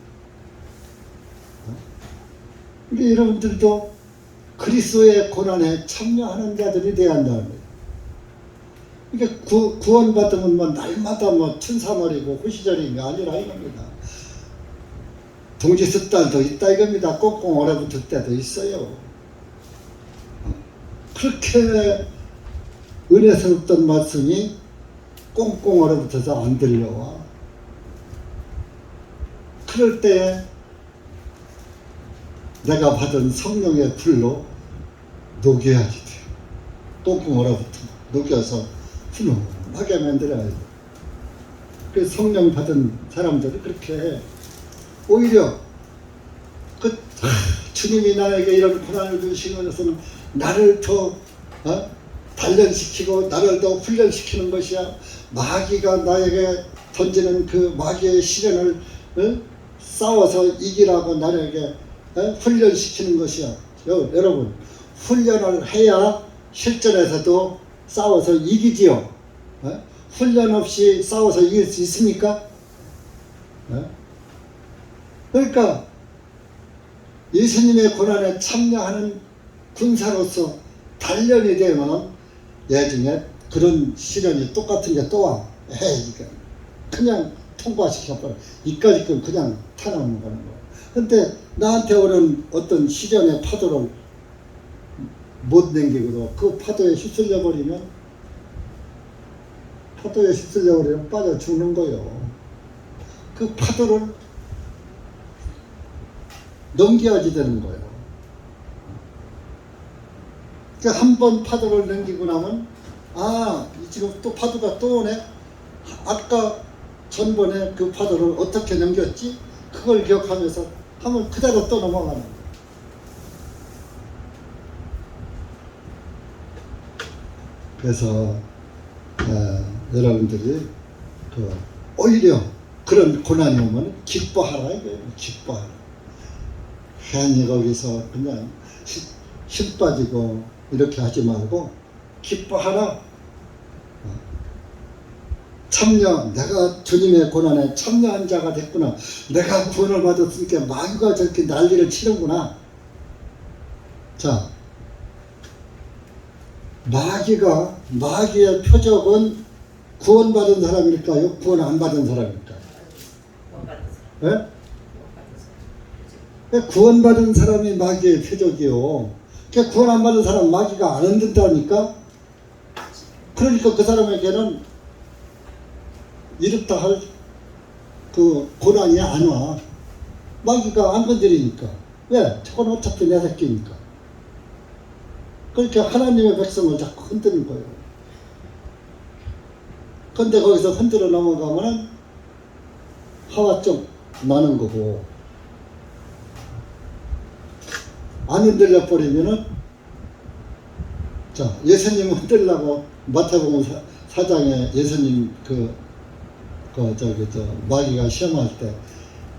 우리 여러분들도 그리스도의 고난에 참여하는 자들이 되어야 한다는 거예요. 이게 구원받으면 뭐 날마다 뭐 춘삼월이고 후시절인 게 아니라 이겁니다. 동지스 달도 있다 이겁니다. 꽁꽁 얼어붙을 때도 있어요. 그렇게 은혜스럽던 말씀이 꽁꽁 얼어붙어서 안 들려와. 그럴 때 내가 받은 성령의 불로 녹여야지 돼요. 꽁꽁 얼어붙어 녹여서 훈훈하게 만들어야 돼요. 그래서 성령 받은 사람들이 그렇게 해. 오히려 주님이 나에게 이런 고난을 주시면서는 나를 더 단련시키고 나를 더 훈련시키는 것이야. 마귀가 나에게 던지는 그 마귀의 시련을 싸워서 이기라고 나에게 훈련시키는 것이야. 여러분 훈련을 해야 실전에서도 싸워서 이기지요. 훈련 없이 싸워서 이길 수 있습니까? 그러니까 예수님의 고난에 참여하는 군사로서 단련이 되면 예중에 그런 시련이 똑같은 게 또 와. 이거 그냥 통과시켜버려. 이까지 건 그냥 타나는 거는 거야. 근데 나한테 오는 어떤 시련의 파도를 못 넘기고도 그 파도에 휩쓸려 버리면 빠져 죽는 거예요. 그 파도를 넘겨야지 되는 거예요. 그러니까 한 번 파도를 넘기고 나면 지금 또 파도가 또 오네. 아까 전번에 그 파도를 어떻게 넘겼지? 그걸 기억하면서 하면 그대로 또 넘어가는 거예요. 그래서 여러분들이 오히려 그런 고난이 오면 기뻐하라 이거예요. 기뻐하라. 괜히 거기서 그냥 힘 빠지고 이렇게 하지 말고 기뻐하라. 내가 주님의 고난에 참여한 자가 됐구나. 내가 구원을 받았으니까 마귀가 저렇게 난리를 치는구나. 자, 마귀의 표적은 구원받은 사람일까요? 구원 안 받은 사람일까요? 네? 구원받은 사람이 마귀의 표적이요. 구원 안 받은 사람 마귀가 안 흔든다니까? 그러니까 그 사람에게는 이렇다 할 그 고난이 안 와. 마귀가 안 건드리니까. 왜? 저건 어차피 내 새끼니까. 그렇게 하나님의 백성을 자꾸 흔드는 거예요. 근데 거기서 흔들어 넘어가면은 화가 좀 나는 거고, 안 흔들려 버리면은, 자, 예수님 흔들려고 마태복음 4장에 예수님 마귀가 시험할 때,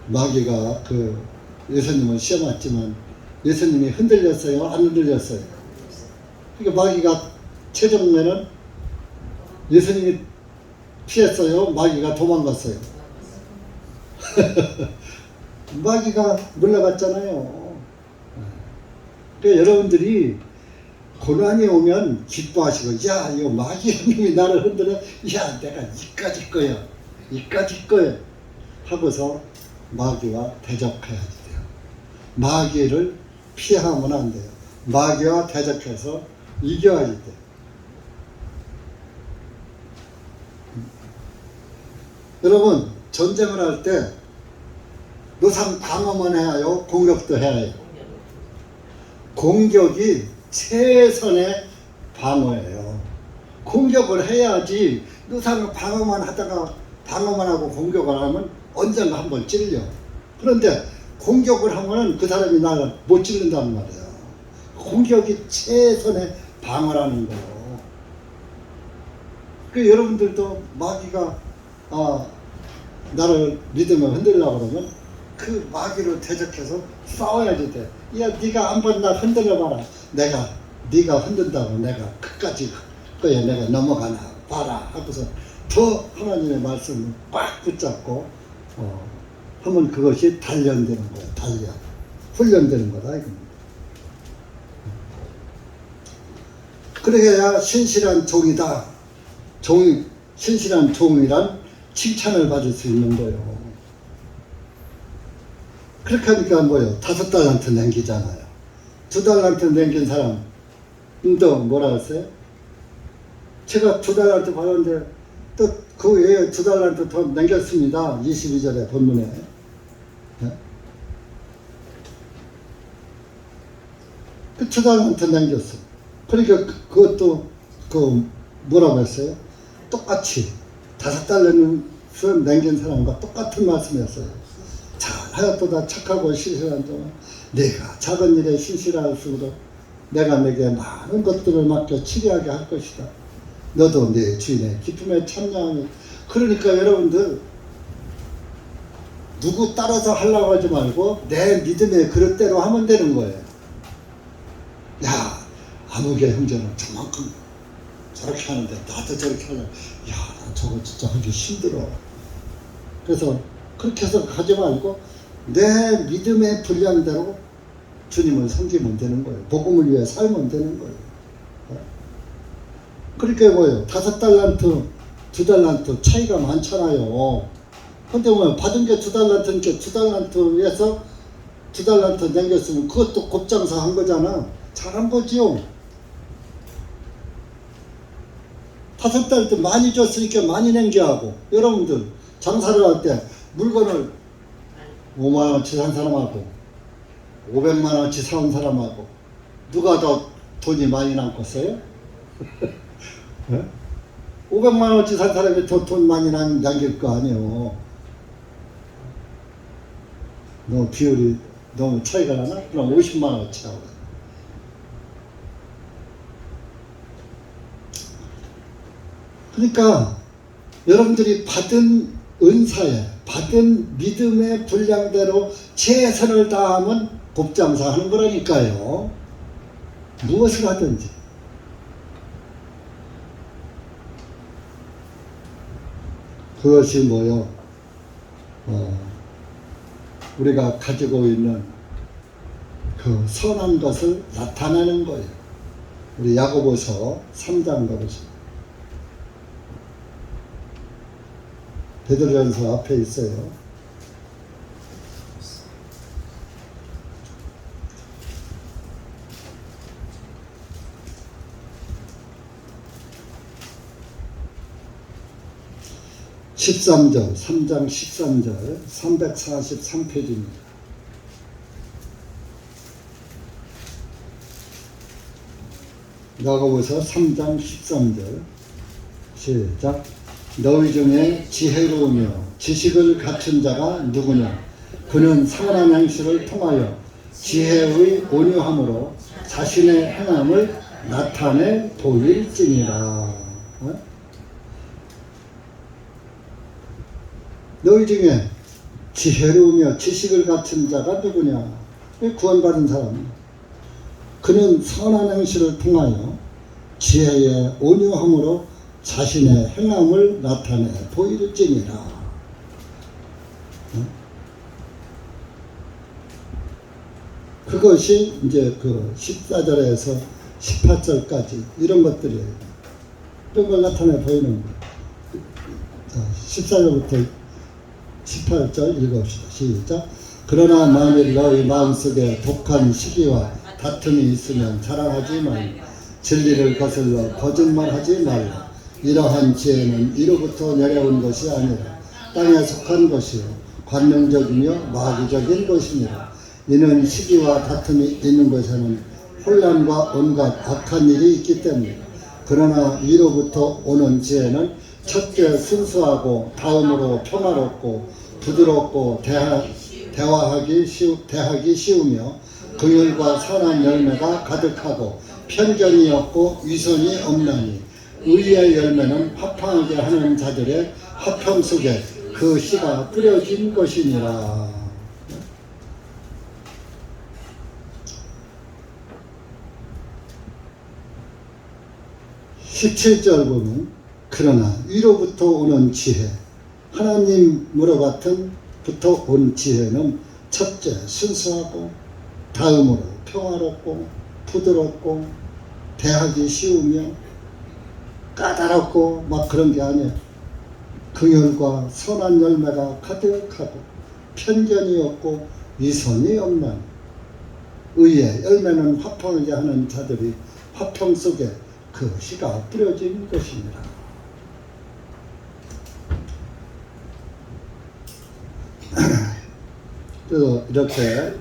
마귀가 예수님을 시험했지만, 예수님이 흔들렸어요? 안 흔들렸어요? 그러니까 마귀가 최종에는 예수님이 피했어요? 마귀가 도망갔어요? 마귀가 물러갔잖아요. 그러니까 여러분들이 고난이 오면 기뻐하시고, 야, 이거 마귀 놈이 나를 흔들어, 야, 내가 이까짓 거야, 이까짓 거야 하고서 마귀와 대적해야지 돼요. 마귀를 피하면 안 돼요. 마귀와 대적해서 이겨야지 돼요. 여러분, 전쟁을 할 때 노상 방어만 해야요, 공격도 해야 해요. 공격이 최선의 방어예요. 공격을 해야지. 노상 방어만 하다가 방어만 하고 공격을 하면 언젠가 한번 찔려. 그런데 공격을 하면은 그 사람이 나를 못 찔른단 말이야. 공격이 최선의 방어라는 거예요. 그 여러분들도 마귀가 나를 믿으면 흔들려고 그러면 그 마귀로 대적해서 싸워야지 돼. 야, 네가 한번 나 흔들어봐라. 네가 흔든다고 내가 끝까지 거에 내가 넘어가나 봐라 하고서 더 하나님의 말씀을 꽉 붙잡고 하면 그것이 단련되는 거야. 단련. 훈련되는 거다 이겁니다. 그래야 신실한 종이다. 신실한 종이란 칭찬을 받을 수 있는 거예요. 그렇게 하니까 뭐예요? 5달란트 남기잖아요. 2달란트 남긴 사람도 뭐라 했어요? 제가 2달란트 받았는데 또 그 외에 2달란트 더 남겼습니다. 22절에 본문에. 네? 그 2달란트 남겼어. 그러니까 그것도 뭐라고 했어요? 똑같이 5달란트 남긴 사람과 똑같은 말씀이었어요. 잘하였도다 착하고 신실한 종아, 내가 작은 일에 신실할수록 내가 내게 많은 것들을 맡겨 치리하게 할 것이다. 너도 내 주인의 기쁨에 참여하니. 그러니까 여러분들 누구 따라서 하려고 하지 말고 내 믿음의 그릇대로 하면 되는 거예요. 야, 아무개 형제는 저만큼 저렇게 하는데 나도 저렇게 하려고. 야, 나 저거 진짜 하기 힘들어. 그래서 그렇게 해서 가지 말고 내 믿음의 분량대로 주님을 섬기면 되는 거예요. 복음을 위해 살면 되는 거예요. 그러니까 뭐예요? 5달란트, 2달란트 차이가 많잖아요. 근데 뭐 받은 게 2달란트니까 2달란트에서 2달란트 남겼으면 그것도 곱장사 한 거잖아. 잘한 거지요. 5달란트 많이 줬으니까 많이 남겨하고. 여러분들 장사를 할 때 물건을 5만원치 산 사람하고 500만원치 사온 사람하고 누가 더 돈이 많이 남겠어요? 500만원치 산 사람이 더 돈 많이 남길 거 아니에요. 너무 비율이 너무 차이가 나나? 그럼 50만원치 하고. 그러니까 여러분들이 받은 은사에 받은 믿음의 분량대로 최선을 다하면 곱장사 하는 거라니까요. 무엇을 하든지. 그것이 뭐요? 우리가 가지고 있는 그 선한 것을 나타내는 거예요. 우리 야고보서 3장 가보시죠. 베드로전서 앞에 있어요. 13절, 3장 13절, 343페이지입니다. 야고보서 3장 13절 시작. 너희 중에 지혜로우며 지식을 갖춘 자가 누구냐? 그는 선한 행실을 통하여 지혜의 온유함으로 자신의 행함을 나타내 보일지니라. 너희 중에 지혜로우며 지식을 갖춘 자가 누구냐? 구원받은 사람. 그는 선한 행실을 통하여 지혜의 온유함으로 자신의 행함을 나타내 보일지니라. 그것이 이제 그 14절에서 18절까지 이런 것들이에요. 이런 걸 나타내 보이는 거예요. 14절부터 18절 읽읍시다. 시작. 그러나 만일 너희 마음속에 독한 시기와 다툼이 있으면 자랑하지 말라. 진리를 거슬러 거짓말하지 말라. 이러한 지혜는 이로부터 내려온 것이 아니라 땅에 속한 것이요 관능적이며 마귀적인 것이니라. 이는 시기와 다툼이 있는 것에는 혼란과 온갖 악한 일이 있기 때문이다. 그러나 이로부터 오는 지혜는 첫째 순수하고 다음으로 평화롭고 부드럽고 대하기 쉬우며 긍휼과 선한 열매가 가득하고 편견이 없고 위선이 없나니 의의 열매는 화평하게 하는 자들의 화평 속에 그 씨가 뿌려진 것이니라. 17절 보면 그러나 위로부터 오는 지혜, 하나님으로부터 온 지혜는 첫째 순수하고 다음으로 평화롭고 부드럽고 대하기 쉬우며 까다롭고 막 그런 게 아니에요. 긍휼과 선한 열매가 가득하고 편견이 없고 위선이 없는 의의 열매는 화평하게 하는 자들이 화평 속에 그 씨가 뿌려진 것입니다. 그래서 이렇게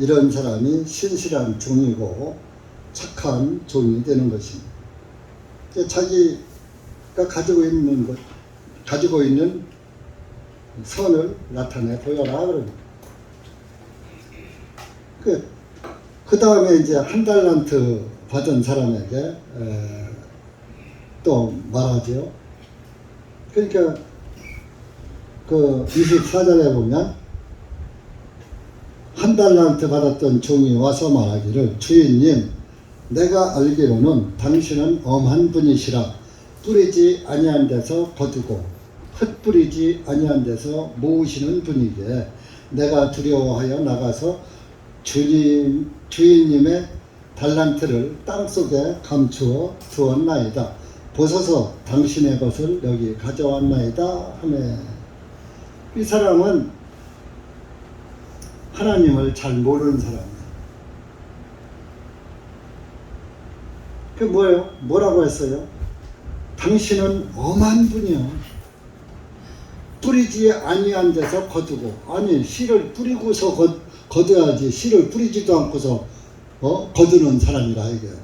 이런 사람이 신실한 종이고 착한 종이 되는 것입니다. 자기가 가지고 있는 선을 나타내 보여라 그럽니다. 그 다음에 이제 한 달란트 받은 사람에게 또 말하죠. 그러니까 그 24절에 보면 한 달란트 받았던 종이 와서 말하기를 주인님, 내가 알기로는 당신은 엄한 분이시라. 뿌리지 아니한 데서 거두고 흩뿌리지 아니한 데서 모으시는 분이기에 내가 두려워하여 나가서 주인님의 달란트를 땅속에 감추어 두었나이다. 보소서 당신의 것을 여기 가져왔나이다 하네. 이 사람은 하나님을 잘 모르는 사람이에요. 그 뭐예요? 뭐라고 했어요? 당신은 엄한 분이야. 뿌리지 아니한 데서 거두고. 아니, 씨를 뿌리고서 거둬야지. 씨를 뿌리지도 않고서 거두는 사람이라 이게요.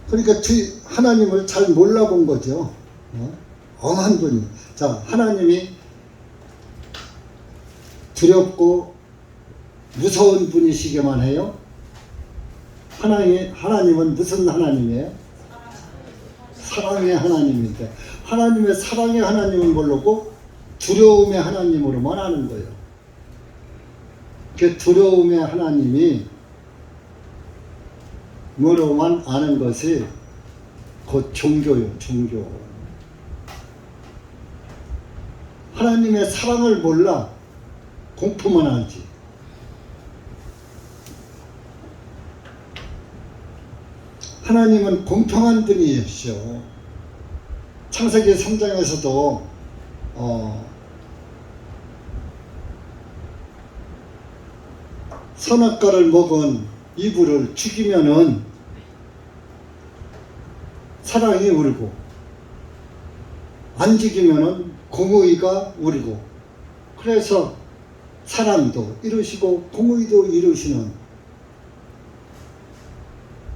그러니까 하나님을 잘 몰라본 거죠. 엄한 분이. 자, 하나님이 두렵고 무서운 분이시게만 해요. 하나님은 무슨 하나님이에요? 사랑의 하나님인데, 하나님의 사랑의 하나님은 모르고 두려움의 하나님으로만 아는 거예요. 그 두려움의 하나님이 뭐로만 아는 것이 곧 종교요, 종교. 하나님의 사랑을 몰라. 공포만 알지. 하나님은 공평한 분이시오. 창세기 3장에서도 선악과를 먹은 이브를 죽이면은 사랑이 울고, 안 죽이면은 공의가 울고, 그래서 사랑도 이루시고 공의도 이루시는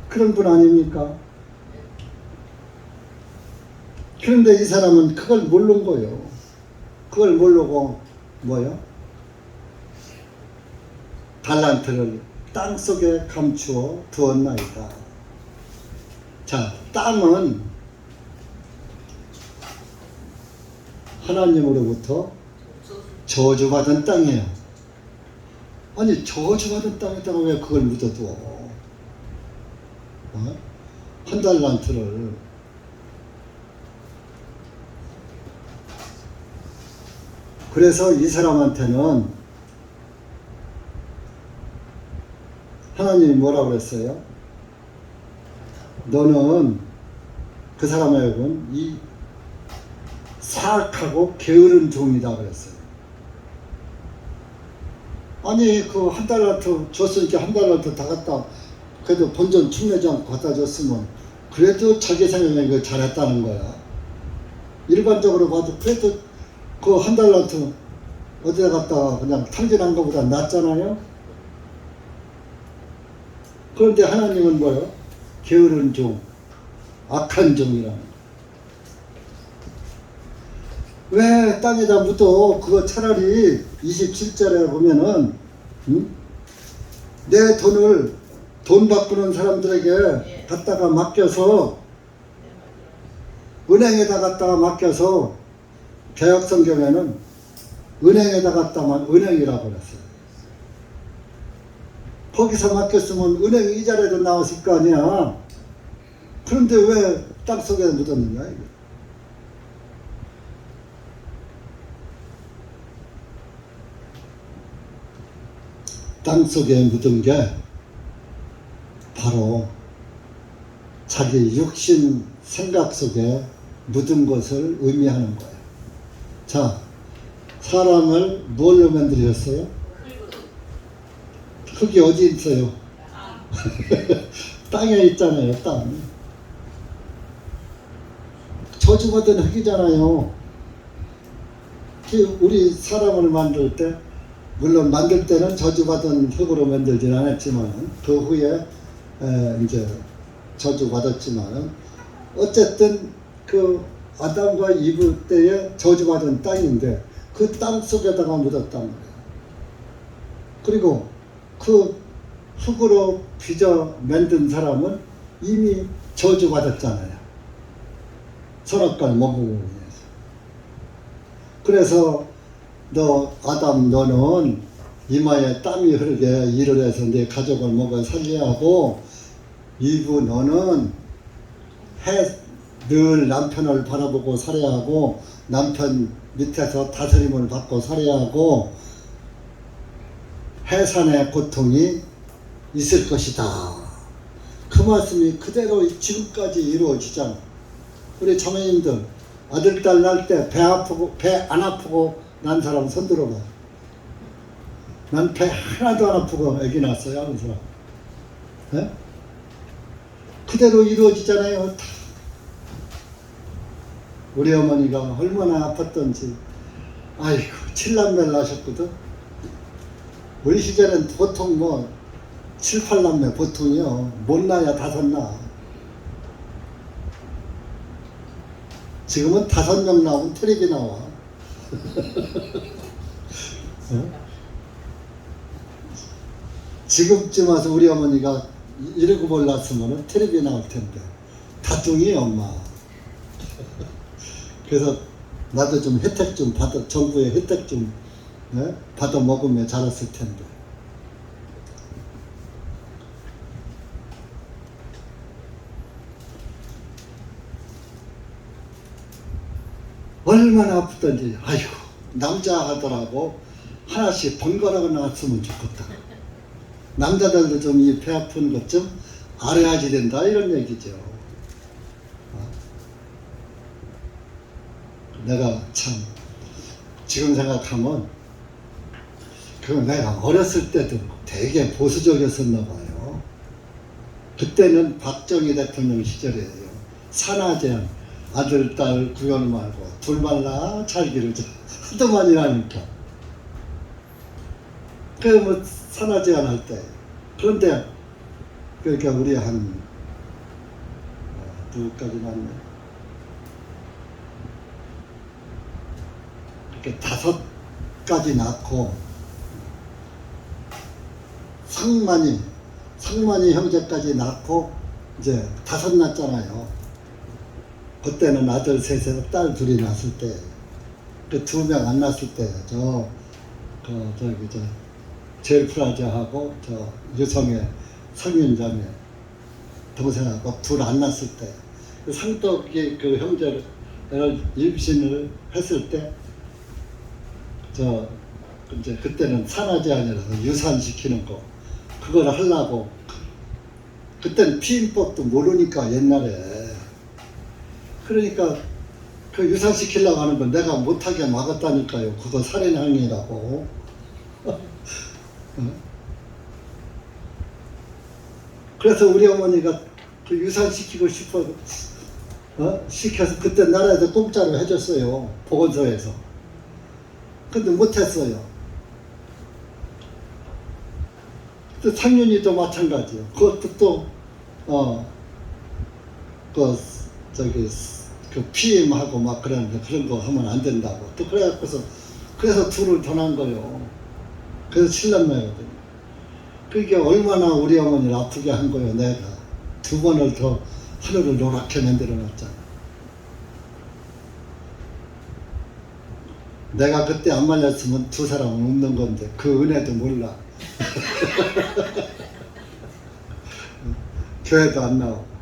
그런 분 아닙니까? 그런데 이 사람은 그걸 모르는 거예요. 그걸 모르고 뭐요? 달란트를 땅속에 감추어 두었나이다. 자, 땅은 하나님으로부터 저주받은 땅이에요. 아니, 저주받은 땅에다가 왜 그걸 묻어두어? 한 달란트를. 그래서 이 사람한테는 하나님이 뭐라고 그랬어요? 너는 그 사람에게는 이 사악하고 게으른 종이다 그랬어요. 아니, 그 한 달란트 줬으니까 한 달란트 다 갖다, 그래도 본전 충내지 않고 갖다 줬으면 그래도 자기 생각에 이거 잘했다는 거야. 일반적으로 봐도 그래도 그 한 달란트 어디다 갖다가 그냥 탕진한 것보다 낫잖아요. 그런데 하나님은 뭐예요? 게으른 종, 악한 종이라는. 왜 땅에다 묻어? 그거 차라리 27절에 보면은 내 돈을 돈 바꾸는 사람들에게 갖다가 맡겨서, 은행에다 갖다가 맡겨서, 개혁성경에는 은행에다 갖다만 은행이라고 그랬어요. 거기서 맡겼으면 은행 이자라도 나왔을 거 아니야. 그런데 왜 땅속에 묻었느냐 이거. 땅속에 묻은 게 바로 자기 육신 생각 속에 묻은 것을 의미하는 거예요. 자, 사람을 뭘로 만들었어요? 흙이 어디 있어요? 땅에 있잖아요. 땅. 저주받은 흙이잖아요. 우리 사람을 만들 때, 물론 만들 때는 저주받은 흙으로 만들진 않았지만, 그 후에 이제 저주받았지만, 어쨌든 그 아담과 이브 때에 저주받은 땅인데 그 땅 속에다가 묻었단 말이에요. 그리고 그 흙으로 빚어 만든 사람은 이미 저주받았잖아요. 선악과를 먹고 위해서. 그래서 너 아담, 너는 이마에 땀이 흐르게 일을 해서 내 가족을 먹어 살려야 하고, 이브 너는 늘 남편을 바라보고 살아야 하고, 남편 밑에서 다스림을 받고 살아야 하고, 해산의 고통이 있을 것이다. 그 말씀이 그대로 지금까지 이루어지잖아. 우리 자매님들 아들, 딸 낳을 때 배 아프고 배 안 아프고 난 사람 손 들어봐. 난 배 하나도 안 아프고 애기 낳았어요 하는 사람. 네? 그대로 이루어지잖아요. 다. 우리 어머니가 얼마나 아팠던지. 아이고, 7남매를 낳으셨거든. 우리 시절엔 보통 뭐 7, 8남매 보통이요. 못 낳아야 5 낳아. 지금은 5명 나오면 텔레비 나와. 지금쯤 와서 우리 어머니가 7, 8 낳았으면 텔레비 나올 텐데. 다둥이 엄마. 그래서 나도 좀 혜택 좀 받아, 정부의 혜택 좀 받아 먹으면 자랐을 텐데. 얼마나 아프던지. 아이고, 남자 하더라고 하나씩 번갈아가 나왔으면 좋겠다. 남자들도 좀 이 배 아픈 것 좀 알아야지 된다, 이런 얘기죠. 내가 참 지금 생각하면 그 내가 어렸을 때도 되게 보수적이었었나 봐요. 그때는 박정희 대통령 시절이에요. 산하제한 아들 딸 구별 말고 둘 말라 살기를 하도 많이 하니까 그 뭐 산하제한 할 때 그런데 그러니까 우리 한 누구까지 났네 이렇게 5가지 낳고 상만이 형제까지 낳고 이제 5 낳잖아요. 그때는 아들 3에서 딸 2이 낳았을 때, 그 2명 안 낳았을 때, 제일 프라자하고 유성의 성윤자매 동생하고 2 안 낳았을 때, 그 상덕이 그 형제를 임신을 했을 때, 이제 그때는 산하제한이라서 유산시키는 거, 그걸 하려고, 그때는 피임법도 모르니까 옛날에. 그러니까 그 유산시키려고 하는 건 내가 못하게 막았다니까요. 그거 살인행위라고. 그래서 우리 어머니가 그 유산시키고 시켜서 그때 나라에서 공짜로 해줬어요. 보건소에서. 근데 못했어요. 또 상윤이도 마찬가지예요. 그것도 그 피임하고 막 그러는데 그런 거 하면 안 된다고. 또 그래서 2를 더 낳은 거예요. 그래서 7남매거든요. 그게 얼마나 우리 어머니를 아프게 한 거예요. 내가 2번을 더 하늘을 노랗게 만들어 놨잖아. 내가 그때 안 말렸으면 2 사람은 없는 건데 그 은혜도 몰라. 교회도 안 나오고.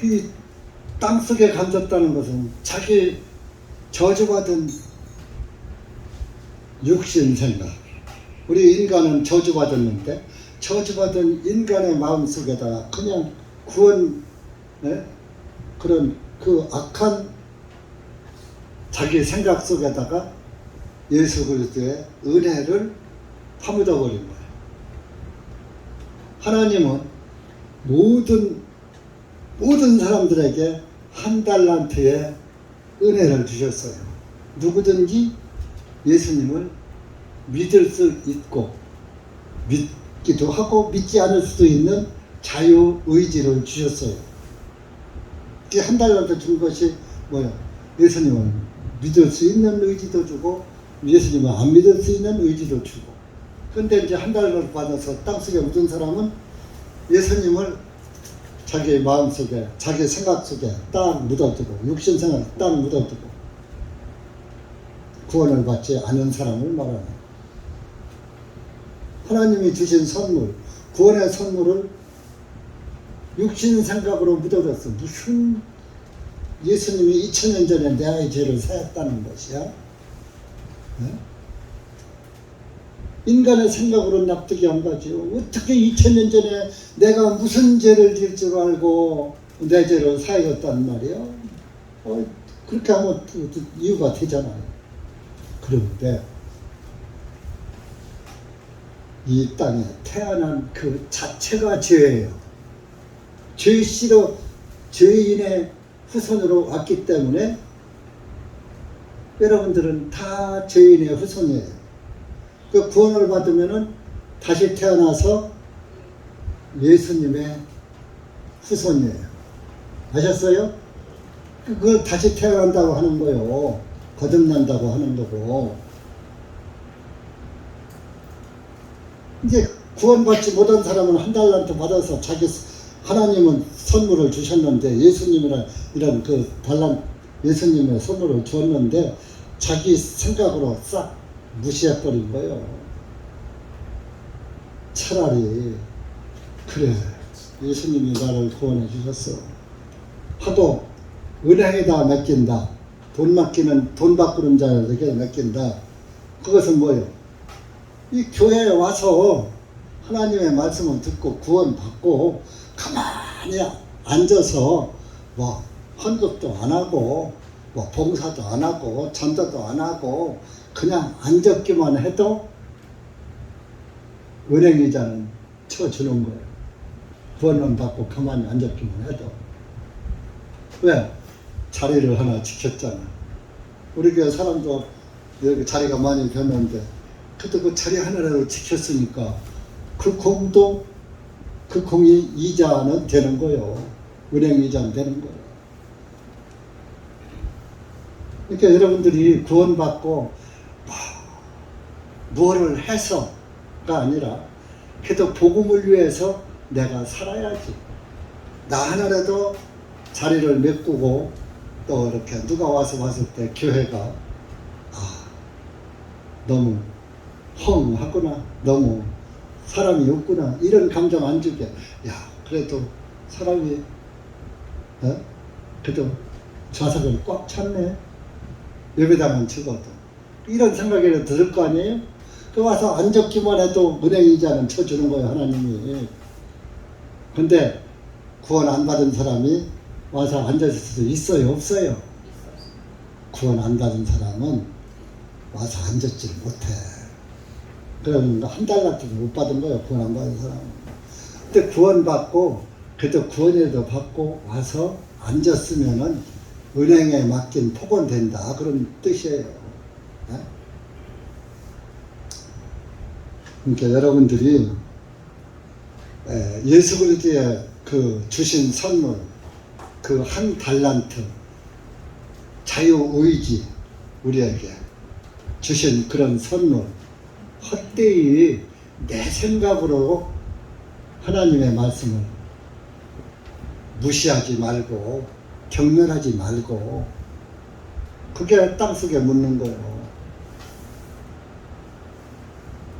이 땅속에 감졌다는 것은 자기 저주받은 육신 생각. 우리 인간은 저주받았는데 저주받은 인간의 마음속에다가 그냥 그런 그 악한 자기 생각 속에다가 예수 그리스도의 은혜를 파묻어 버린 거예요. 하나님은 모든 사람들에게 1 달란트의 은혜를 주셨어요. 누구든지 예수님을 믿을 수 있고 믿기도 하고 믿지 않을 수도 있는 자유의지를 주셨어요. 그 1 달란트 준 것이 뭐예요? 예수님을 믿을 수 있는 의지도 주고 예수님을 안 믿을 수 있는 의지도 주고. 그런데 이제 1 달란트 받아서 땅속에 묻은 사람은 예수님을 자기 마음속에 자기 생각 속에 딱 묻어두고 육신 생각 딱 묻어두고 구원을 받지 않은 사람을 말하는 하나님이 주신 선물 구원의 선물을 육신 생각으로 묻어뒀어. 무슨 예수님이 2000년 전에 내 죄를 사했다는 것이야? 네? 인간의 생각으로 납득이 안 가죠. 어떻게 2000년 전에 내가 무슨 죄를 질 줄 알고 내 죄를 사해줬단 말이야? 그렇게 하면 이유가 되잖아요. 그런데 이 땅에 태어난 그 자체가 죄예요. 죄인의 후손으로 왔기 때문에 여러분들은 다 죄인의 후손이에요. 그 구원을 받으면은 다시 태어나서 예수님의 후손이에요. 아셨어요? 그거 다시 태어난다고 하는 거요. 거듭난다고 하는 거고. 이제 구원받지 못한 사람은 1 달란트 받아서 자기 하나님은 선물을 주셨는데 예수님이란 이런 그 예수님의 선물을 주었는데 자기 생각으로 싹 무시해버린 거예요. 차라리 그래 예수님이 나를 구원해 주셨어 하도 은행에다 맡긴다. 돈 바꾸는 자에게 맡긴다. 그것은 뭐예요? 이 교회에 와서 하나님의 말씀을 듣고 구원받고 가만히 앉아서 뭐 헌금도 안 하고 뭐 봉사도 안 하고 전도도 안 하고 그냥 앉았기만 해도 은행이자는 쳐주는 거예요. 구원만 받고 가만히 앉았기만 해도. 왜? 자리를 하나 지켰잖아. 우리 교회 사람도 여기 자리가 많이 됐는데 그래도 그 자리 하나라도 지켰으니까 그 공도 그 공이 이자는 되는 거예요. 은행 이자는 되는 거예요. 그러니까 여러분들이 구원받고 뭐를 해서가 아니라 그래도 복음을 위해서 내가 살아야지. 나 하나라도 자리를 메꾸고 또 이렇게 누가 와서 봤을 때 교회가 너무 헝하구나, 너무 사람이 없구나 이런 감정 안 주게. 야 그래도 사람이 그래도 좌석을 꽉 찼네. 예배당은 적어도 이런 생각이 들 거 아니에요? 그 와서 앉았기만 해도 은행이자는 쳐주는 거예요, 하나님이. 근데 구원 안 받은 사람이 와서 앉았을 수도 있어요, 없어요? 구원 안 받은 사람은 와서 앉았지를 못해. 그러니까 한 달라도 못 받은 거예요, 구원 안 받은 사람은. 근데 구원 받고 그래도 구원이라도 받고 와서 앉았으면은 은행에 맡긴 복원된다 그런 뜻이에요. 그러니까 여러분들이 예수 그리스도의 그 주신 선물, 그 한 달란트, 자유의지 우리에게 주신 그런 선물, 헛되이 내 생각으로 하나님의 말씀을 무시하지 말고 경멸하지 말고 그게 땅속에 묻는 거예요.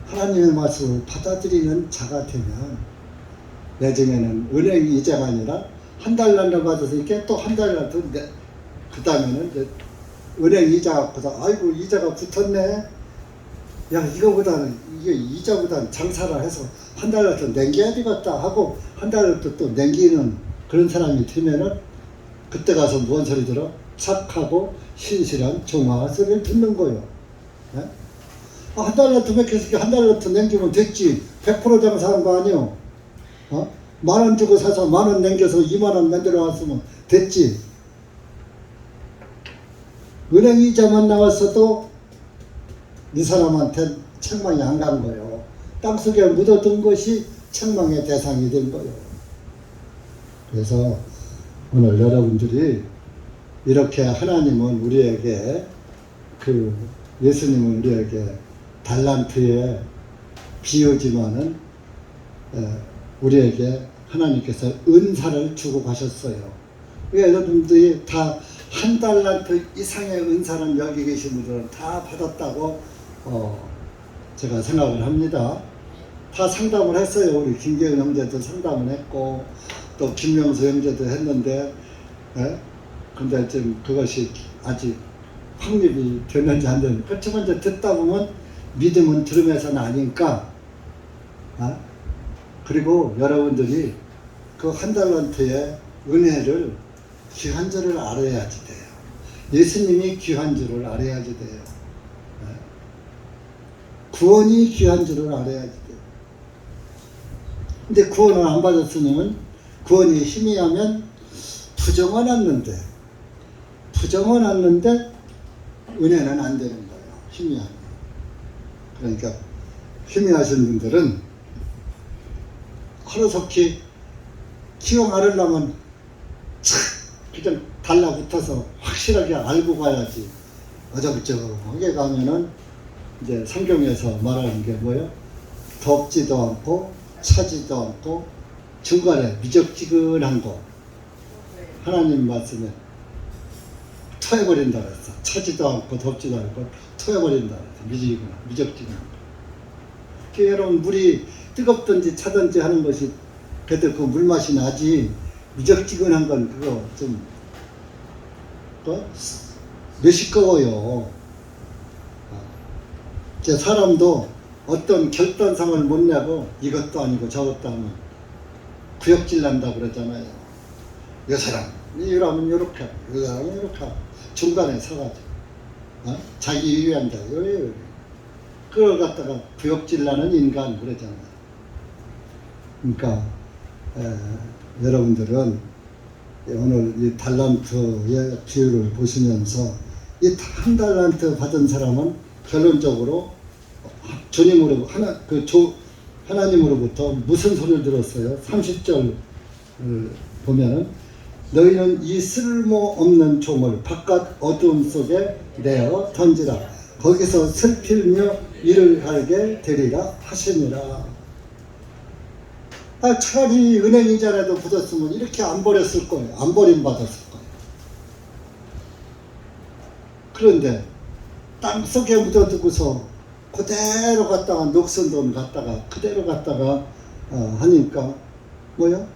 하나님의 말씀을 받아들이는 자가 되면 나중에는 은행 이자가 아니라 한 달란트 받아서 이렇게 또 한 달란트 그 다음에는 이제 은행 이자가 아이고 이자가 붙었네. 야 이거보다는 이게 이자보다는 장사를 해서 한 달란트 남겨야 되겠다 하고 한 달란트 또 남기는 그런 사람이 되면은 그때 가서 뭔 소리 들어? 착하고 신실한 종아 소리를 듣는 거예요. 네? 한 달란트 맥혀서 한 달란트 남기면 됐지. 100% 장사한 거 아니요? 10,000원 주고 사서 10,000원 남겨서 20,000원 만들어 왔으면 됐지. 은행 이자만 나왔어도 이 사람한테 책망이 안 간 거예요. 땅속에 묻어둔 것이 책망의 대상이 된 거예요. 그래서 오늘 여러분들이 이렇게 하나님은 우리에게 예수님은 우리에게 달란트에 비유지만은 우리에게 하나님께서 은사를 주고 가셨어요. 여러분들이 다 한 달란트 이상의 은사는 여기 계신 분들은 다 받았다고 제가 생각을 합니다. 다 상담을 했어요. 우리 김계은 형제도 상담을 했고 또 김명수 형제도 했는데 근데 지금 그것이 아직 확립이 됐는지 안 됐는지 그렇지만 이제 듣다 보면 믿음은 들으면서는 아니까 그리고 여러분들이 그 한 달란트의 은혜를 귀한 줄을 알아야지 돼요. 예수님이 귀한 줄을 알아야지 돼요. 구원이 귀한 줄을 알아야지 돼요. 근데 구원을 안 받았으면 구원이 희미하면 부정은 않는데 은혜는 안 되는 거예요. 희미하면. 그러니까 희미하신 분들은 하루속히 기억 알으려면 그냥 달라붙어서 확실하게 알고 가야지. 어저저저하게 가면은 이제 성경에서 말하는 게 뭐예요? 덥지도 않고 차지도 않고 중간에 미적지근한 거 하나님 말씀에 토해버린다 그랬어. 차지도 않고 덥지도 않고 토해버린다 그랬어. 미적지근한 거. 여러분 물이 뜨겁든지 차든지 하는 것이 그래도 그 물맛이 나지 미적지근한 건 그거 좀 메시꺼워요. 사람도 어떤 결단상을 못 내고 이것도 아니고 저것도 하면 구역질 난다 그러잖아요. 이 사람 이러면 이렇게 하고 이 사람은 이렇게 하고 중간에 서가지고 자기 위한다. 그걸 갖다가 구역질나는 인간 그러잖아요. 그러니까 여러분들은 오늘 이 달란트의 비유를 보시면서 이 한 달란트 받은 사람은 결론적으로 주님으로 하나님으로부터 무슨 소리를 들었어요? 30절 보면은 너희는 이 쓸모없는 종을 바깥 어두움 속에 내어 던지라. 거기서 슬피며 이를 갈게 되리라 하시니라. 차라리 은행 이자라도 붙었으면 이렇게 안 버렸을 거예요. 안 버림받았을 거예요. 그런데 땅속에 묻어두고서 그대로 갔다가 녹슨 돈 갔다가 그대로 갔다가 하니까 뭐야?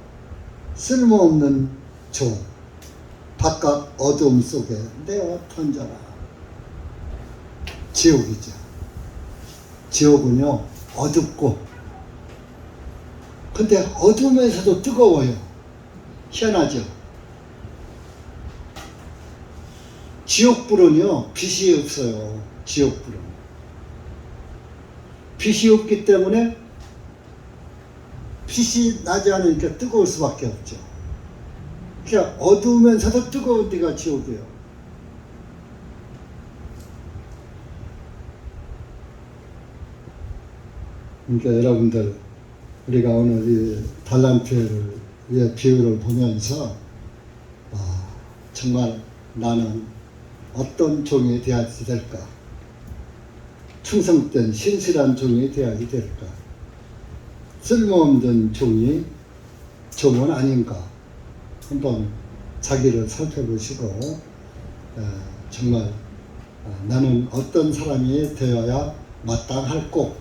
쓸모없는 종 바깥 어두움 속에 내어 던져라. 지옥이죠. 지옥은요 어둡고 근데 어두우면서도 뜨거워요. 희한하죠. 지옥불은요 빛이 없어요. 지옥불은 빛이 없기 때문에 빛이 나지 않으니까 뜨거울 수밖에 없죠. 그러니까 어두우면서도 뜨거운 데가 지옥이에요. 그러니까 여러분들 우리가 오늘 이 달란트의 비유를 보면서 정말 나는 어떤 종이 되어야지 될까? 충성된 신실한 종이 되어야지 될까? 쓸모없는 종은 아닌가? 한번 자기를 살펴보시고 정말 나는 어떤 사람이 되어야 마땅할꼬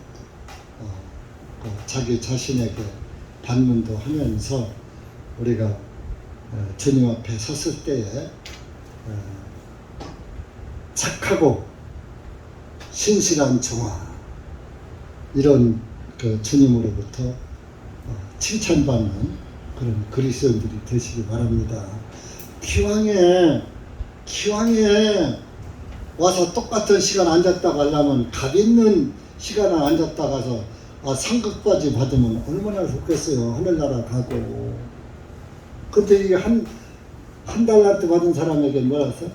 자기 자신에게 반문도 하면서 우리가 주님 앞에 섰을 때에 착하고 신실한 종아 이런 그 주님으로부터 칭찬받는 그런 그리스도인들이 되시기 바랍니다. 기왕에 와서 똑같은 시간 앉았다 가려면 값 있는 시간을 앉았다 가서 상급까지 받으면 얼마나 좋겠어요. 하늘나라 가고. 근데 이게 한 달란트 받은 사람에게 뭐라서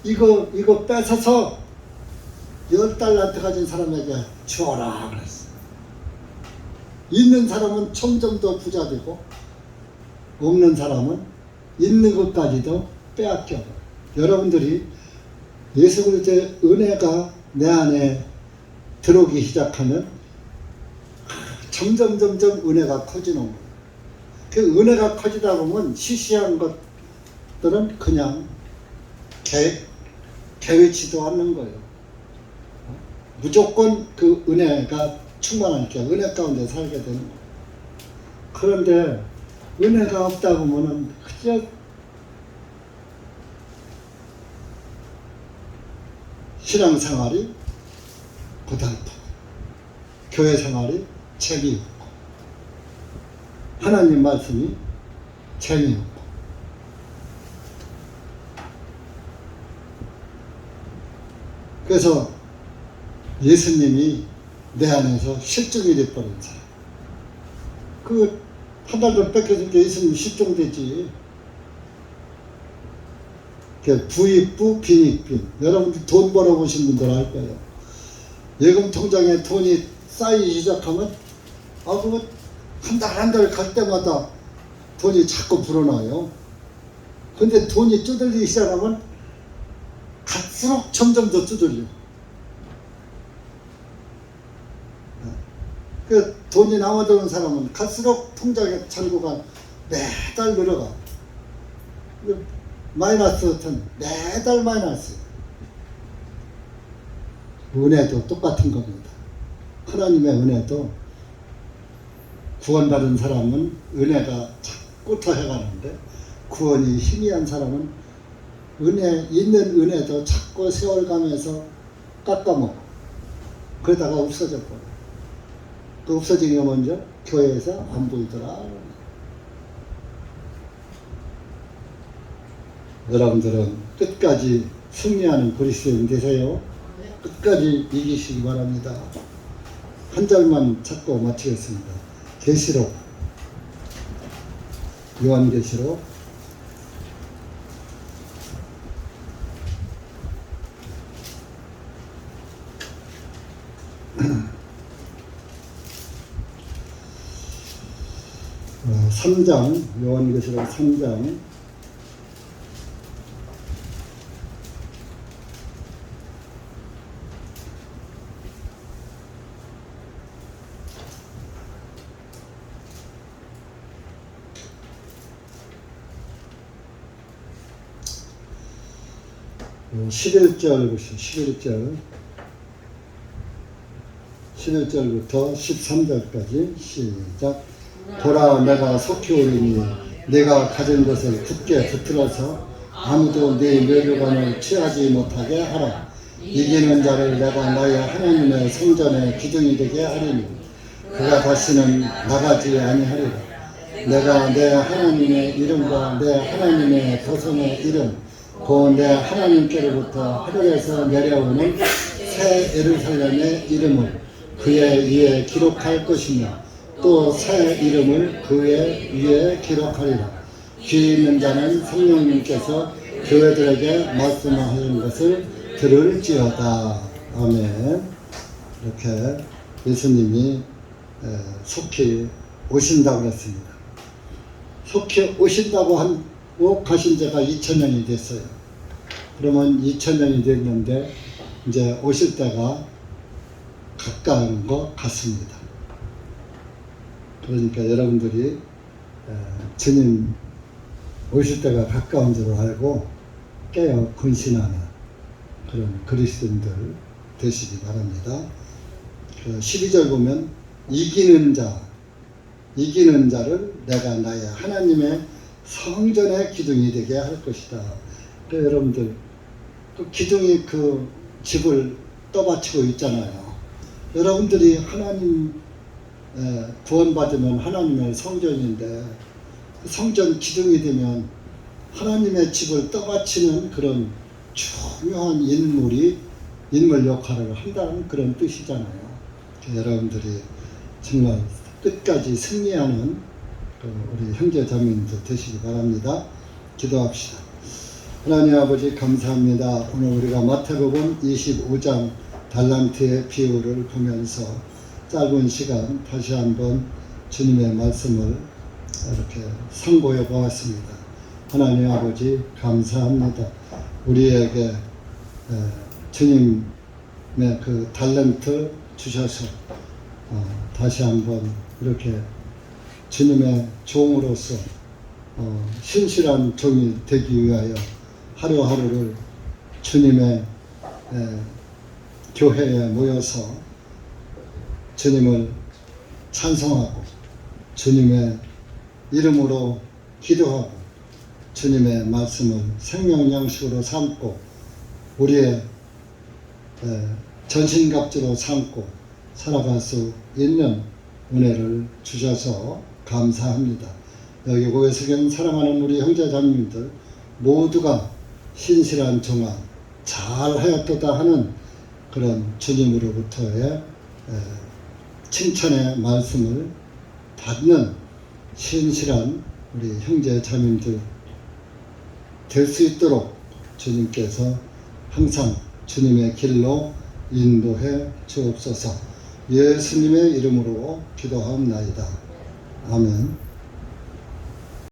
이거 뺏어서 10달란트 가진 사람에게 주어라 그랬어. 있는 사람은 점점 더 부자 되고 없는 사람은 있는 것까지도 빼앗겨. 여러분들이 예수 그리스도의 은혜가 내 안에 들어오기 시작하면 점점 은혜가 커지는 거예요. 그 은혜가 커지다 보면 시시한 것들은 그냥 개의치도 않는 거예요. 무조건 그 은혜가 충만하니까 은혜 가운데 살게 되는 거예요. 그런데 은혜가 없다 보면은 그저 신앙생활이 고달프고 교회 생활이 재미없고 하나님 말씀이 재미없고 그래서 예수님이 내 안에서 실종이 돼버린 사람 그 한 달도 뺏겨준 게 예수님 실종되지. 부익부 빈익빈 여러분들 돈 벌어보신 분들 알 거예요. 예금 통장에 돈이 쌓이기 시작하면 그거 한 달 갈 때마다 돈이 자꾸 불어나요. 근데 돈이 두들리기 시작하면 갈수록 점점 더 두들려. 그 돈이 남아도는 사람은 갈수록 통장의 잔고가 매달 늘어가. 마이너스는 매달 마이너스. 은혜도 똑같은 겁니다. 하나님의 은혜도 구원받은 사람은 은혜가 자꾸 더해가는데 구원이 희미한 사람은 있는 은혜도 자꾸 세월가면서 깎아먹고 그러다가 없어져 버려. 그 없어진 게 먼저 교회에서 안 보이더라. 여러분들은 끝까지 승리하는 그리스도인 되세요. 끝까지 이기시기 바랍니다. 한 절만 찾고 마치겠습니다. 계시록, 요한계시록 3장, 요한계시록 3장 11절 보시죠. 11절부터 13절까지 시작. 보라, 내가 속히 오리니 내가 가진 것을 굳게 붙들어서 아무도 네 멸류관을 취하지 못하게 하라. 이기는 자를 내가 나의 하나님의 성전의 기둥이 되게 하리니 그가 다시는 나가지 아니하리라. 내가 내 하나님의 이름과 내 하나님의 도성의 이름 곧 내 하나님께로부터 하늘에서 내려오는 새 예루살렘의 이름을 그의 위에 기록할 것이며 또 새 이름을 그의 위에 기록하리라. 귀 있는 자는 성령님께서 교회들에게 말씀하시는 것을 들을지어다. 아멘. 이렇게 예수님이 속히 오신다고 했습니다. 속히 오신다고 하고 가신 지가 2000년이 됐어요. 그러면 2000년이 됐는데 이제 오실 때가 가까운 것 같습니다. 그러니까 여러분들이 주님 오실 때가 가까운 줄 알고 깨어 근신하는 그런 그리스도인들 되시기 바랍니다. 12절 보면 이기는 자를 내가 나의 하나님의 성전의 기둥이 되게 할 것이다. 그러니까 여러분들 그 기둥이 그 집을 떠받치고 있잖아요. 여러분들이 하나님 구원받으면 하나님의 성전인데 성전 기둥이 되면 하나님의 집을 떠받치는 그런 중요한 인물 역할을 한다는 그런 뜻이잖아요. 여러분들이 정말 끝까지 승리하는 우리 형제 자매님들 되시기 바랍니다. 기도합시다. 하나님 아버지 감사합니다. 오늘 우리가 마태복음 25장 달란트의 비유를 보면서 짧은 시간 다시 한번 주님의 말씀을 이렇게 상고해 보았습니다. 하나님 아버지 감사합니다. 우리에게 주님의 그 달란트 주셔서 다시 한번 이렇게 주님의 종으로서 신실한 종이 되기 위하여 하루하루를 주님의 교회에 모여서 주님을 찬송하고 주님의 이름으로 기도하고 주님의 말씀을 생명 양식으로 삼고 우리의 전신갑주로 삼고 살아갈 수 있는 은혜를 주셔서 감사합니다. 여기 고개석에 사랑하는 우리 형제자매님들 모두가 신실한 종아 잘하였도다 하는 그런 주님으로부터의 칭찬의 말씀을 받는 신실한 우리 형제 자매님들 될 수 있도록 주님께서 항상 주님의 길로 인도해 주옵소서. 예수님의 이름으로 기도하옵나이다. 아멘.